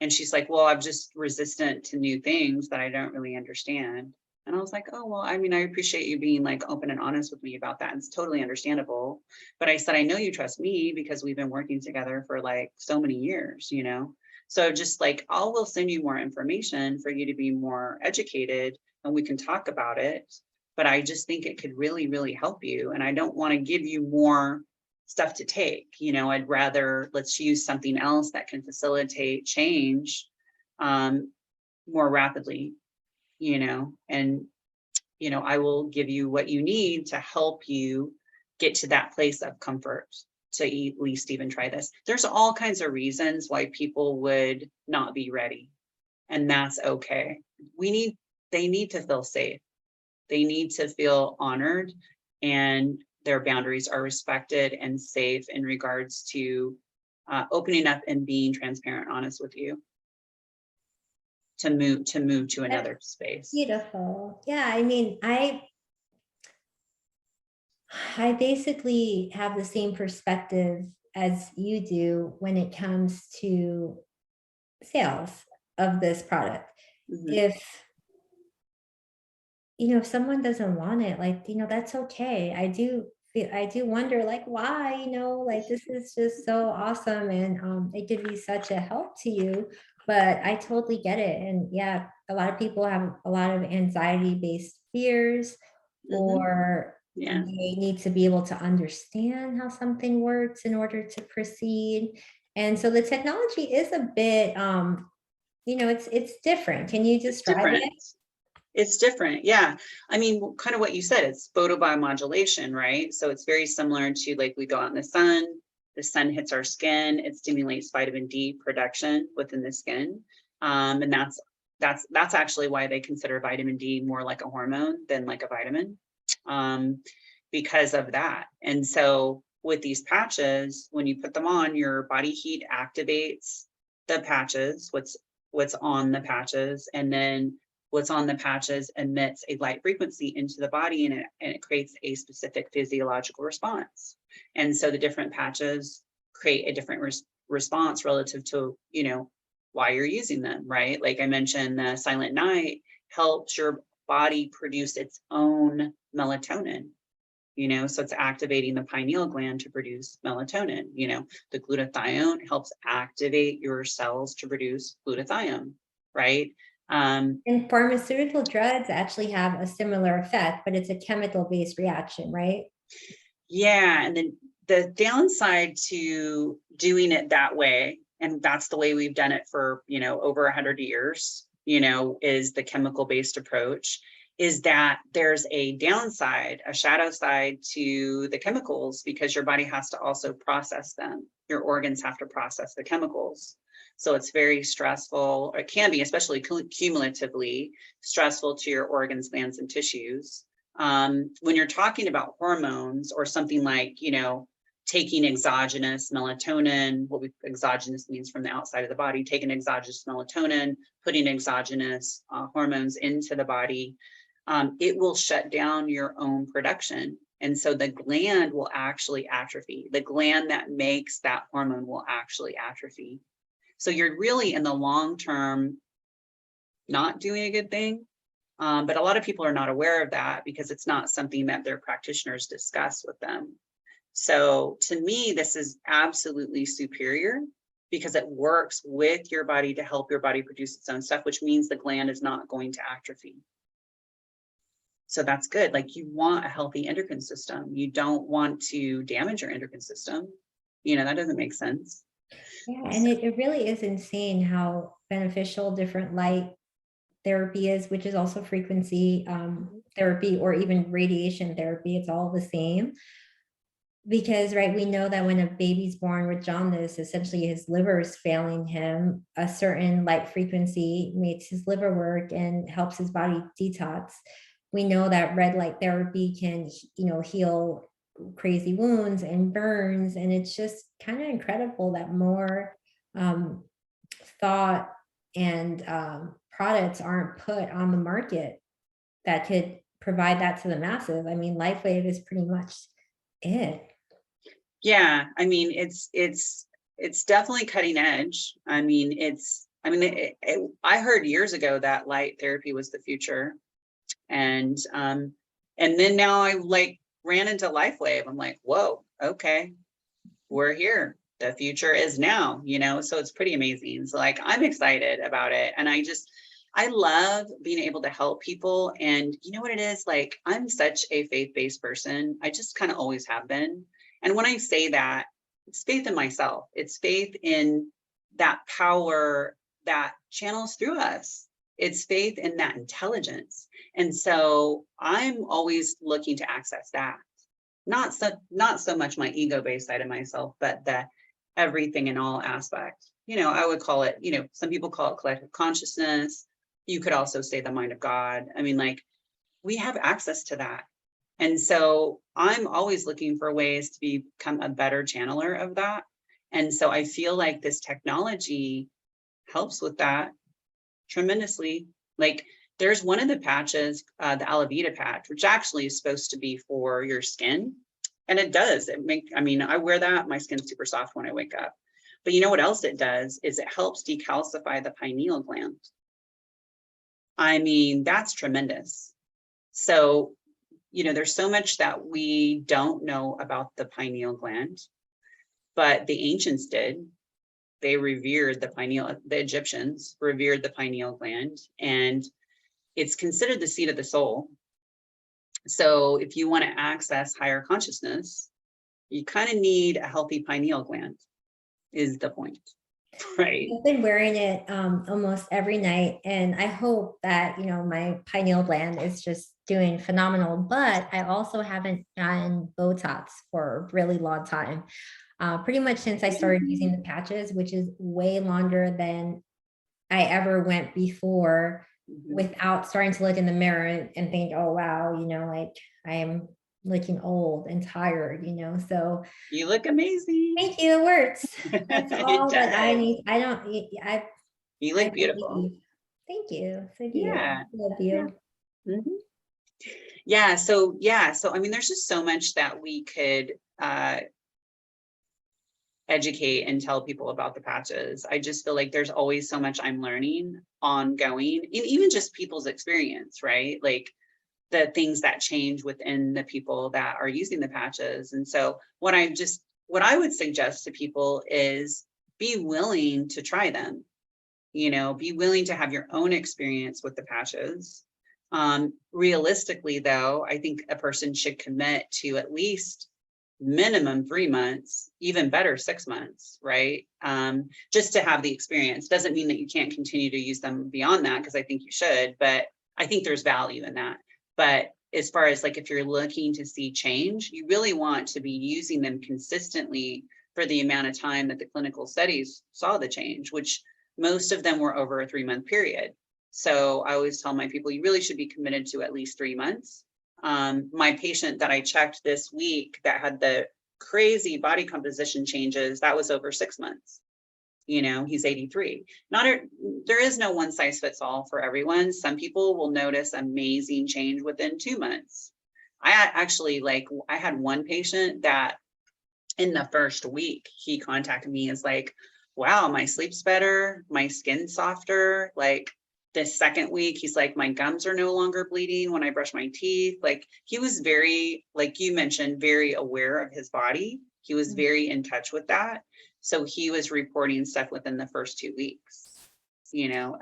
And she's like, well, I'm just resistant to new things that I don't really understand. And I was like, oh, well, I mean, I appreciate you being like open and honest with me about that. And it's totally understandable. But I said, I know you trust me because we've been working together for like so many years, you know? So just like, will send you more information for you to be more educated and we can talk about it. But I just think it could really, really help you. And I don't want to give you more stuff to take, you know, I'd rather let's use something else that can facilitate change more rapidly, you know, and, you know, I will give you what you need to help you get to that place of comfort to at least even try this. There's all kinds of reasons why people would not be ready, and that's okay. They need to feel safe. They need to feel honored and their boundaries are respected and safe in regards to opening up and being transparent, honest with you to move to another space. Beautiful. Yeah, I mean, I basically have the same perspective as you do when it comes to sales of this product. Mm-hmm. If if someone doesn't want it, like, that's okay. I do wonder, like, why, like, this is just so awesome. And it could be such a help to you, but I totally get it. And yeah, a lot of people have a lot of anxiety-based fears, or Yeah. they need to be able to understand how something works in order to proceed. And so the technology is a bit, it's different. Can you describe it? It's different. Yeah. I mean, kind of what you said, it's photobiomodulation, right? So it's very similar to like we go out in the sun hits our skin, it stimulates vitamin D production within the skin. And that's actually why they consider vitamin D more like a hormone than like a vitamin, because of that. And so with these patches, when you put them on, your body heat activates the patches, what's on the patches, and then what's on the patches emits a light frequency into the body, and it creates a specific physiological response. And so the different patches create a different response relative to, why you're using them, right? Like I mentioned, the Silent Night helps your body produce its own melatonin, so it's activating the pineal gland to produce melatonin. The glutathione helps activate your cells to produce glutathione, right? And pharmaceutical drugs actually have a similar effect, but it's a chemical-based reaction, right? Yeah, and then the downside to doing it that way, and that's the way we've done it for, over 100 years, is the chemical-based approach, is that there's a downside, a shadow side to the chemicals, because your body has to also process them. Your organs have to process the chemicals. So it's very stressful, or it can be, especially cumulatively stressful to your organs, glands, and tissues. When you're talking about hormones or something like, taking exogenous melatonin, exogenous means from the outside of the body, taking exogenous melatonin, putting exogenous hormones into the body, it will shut down your own production. And so the gland will actually atrophy. The gland that makes that hormone will actually atrophy. So you're really in the long term not doing a good thing. But a lot of people are not aware of that because it's not something that their practitioners discuss with them. So to me, this is absolutely superior because it works with your body to help your body produce its own stuff, which means the gland is not going to atrophy. So that's good. Like, you want a healthy endocrine system. You don't want to damage your endocrine system. That doesn't make sense. Yeah, and it really is insane how beneficial different light therapy is, which is also frequency therapy or even radiation therapy. It's all the same. Because, right, we know that when a baby's born with jaundice, essentially his liver is failing him. A certain light frequency makes his liver work and helps his body detox. We know that red light therapy can, heal crazy wounds and burns. And it's just kind of incredible that more thought and products aren't put on the market that could provide that to the masses. I mean, Lifewave is pretty much it. Yeah, I mean, it's definitely cutting edge. I mean, I heard years ago that light therapy was the future. And then now I like ran into Lifewave. I'm like, whoa, okay, we're here. The future is now, so it's pretty amazing. So like, I'm excited about it. And I love being able to help people. And you know what it is? Like, I'm such a faith-based person. I just kind of always have been. And when I say that, it's faith in myself. It's faith in that power that channels through us. It's faith in that intelligence. And so I'm always looking to access that. Not so much my ego-based side of myself, but the everything in all aspect. I would call it, some people call it collective consciousness. You could also say the mind of God. I mean, like, we have access to that. And so I'm always looking for ways to become a better channeler of that. And so I feel like this technology helps with that tremendously. Like, there's one of the patches, the Alavita patch, which actually is supposed to be for your skin. And it does. I wear that. My skin's super soft when I wake up. But you know what else it does is it helps decalcify the pineal gland. I mean, that's tremendous. So, there's so much that we don't know about the pineal gland, but the ancients did. They revered the Egyptians revered the pineal gland, and it's considered the seat of the soul. So if you want to access higher consciousness, you kind of need a healthy pineal gland, is the point, right? I've been wearing it almost every night, and I hope that my pineal gland is just doing phenomenal. But I also haven't gotten Botox for a really long time, pretty much since I started using the patches, which is way longer than I ever went before, without starting to look in the mirror and think, oh wow, like I am looking old and tired. So You look amazing. thank you. It works. That's all It that I does. need. I don't. You look I beautiful. believe. Thank you. So do you. Yeah. Love you. Yeah. So I mean, there's just so much that we could educate and tell people about the patches. I just feel like there's always so much I'm learning ongoing, and even just people's experience, right? Like, the things that change within the people that are using the patches. And so what I would suggest to people is be willing to try them, be willing to have your own experience with the patches. Realistically though, I think a person should commit to at least minimum 3 months, even better 6 months, right? Just to have the experience. Doesn't mean that you can't continue to use them beyond that, because I think you should, but I think there's value in that. But as far as like, if you're looking to see change, you really want to be using them consistently for the amount of time that the clinical studies saw the change, which most of them were over a 3-month period. So I always tell my people, you really should be committed to at least 3 months. My patient that I checked this week that had the crazy body composition changes, that was over 6 months. He's 83. There is no one size fits all for everyone. Some people will notice amazing change within 2 months. I had one patient that in the first week, he contacted me as like, wow, my sleep's better, my skin's softer. Like, the second week, he's like, my gums are no longer bleeding when I brush my teeth. Like, he was very, like you mentioned, very aware of his body. He was very in touch with that. So he was reporting stuff within the first 2 weeks.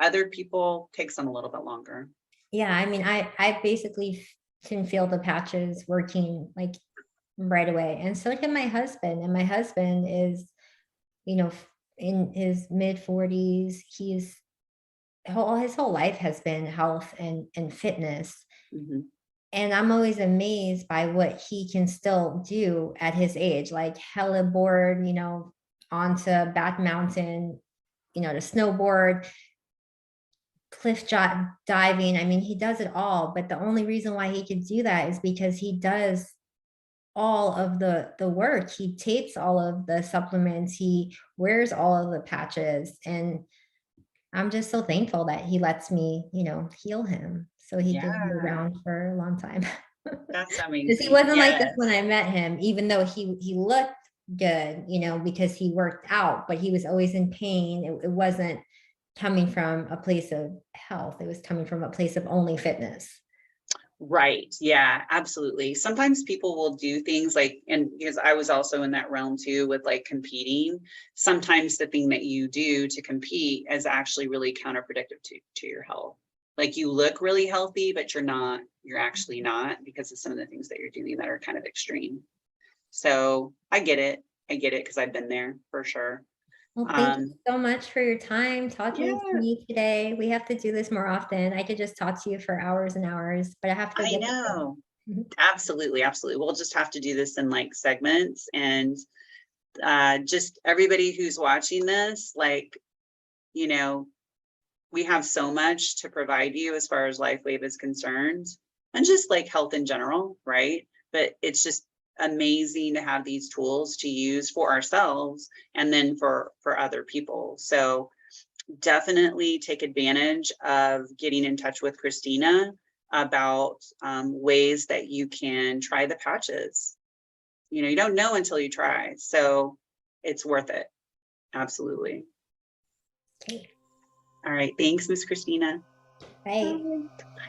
Other people takes them a little bit longer. Yeah, I mean, I basically can feel the patches working like right away. And so can my husband. And my husband is, you know, in his mid 40s. His whole life has been health and fitness. Mhm. And I'm always amazed by what he can still do at his age, like heliboard, onto Back Mountain, to snowboard, diving. I mean, he does it all, but the only reason why he can do that is because he does all of the work. He takes all of the supplements, he wears all of the patches, and I'm just so thankful that he lets me, heal him so he can be Yeah, around for a long time. that's Because he amazing. wasn't like this when Yes. I met him, even though he looked good, because he worked out, but he was always in pain. It wasn't coming from a place of health. It was coming from a place of only fitness. Right. Yeah, absolutely. Sometimes people will do things like, and because I was also in that realm too with like competing, sometimes the thing that you do to compete is actually really counterproductive to your health. Like you look really healthy, but you're actually not because of some of the things that you're doing that are kind of extreme. So I get it. I get it because I've been there for sure. Well, thank you Um, so much for your time yeah, talking to me today. We have to do this more often. I could just talk to you for hours and hours, but I have to go I get know. to. Absolutely, absolutely. We'll just have to do this in like segments and just everybody who's watching this, like, you know, we have so much to provide you as far as Lifewave is concerned, and just like health in general, right? But it's just amazing to have these tools to use for ourselves and then for other people. So definitely take advantage of getting in touch with Cristina about ways that you can try the patches. You don't know until you try, so it's worth it. Absolutely. Okay, All right. Thanks, Miss Christina. bye. Bye.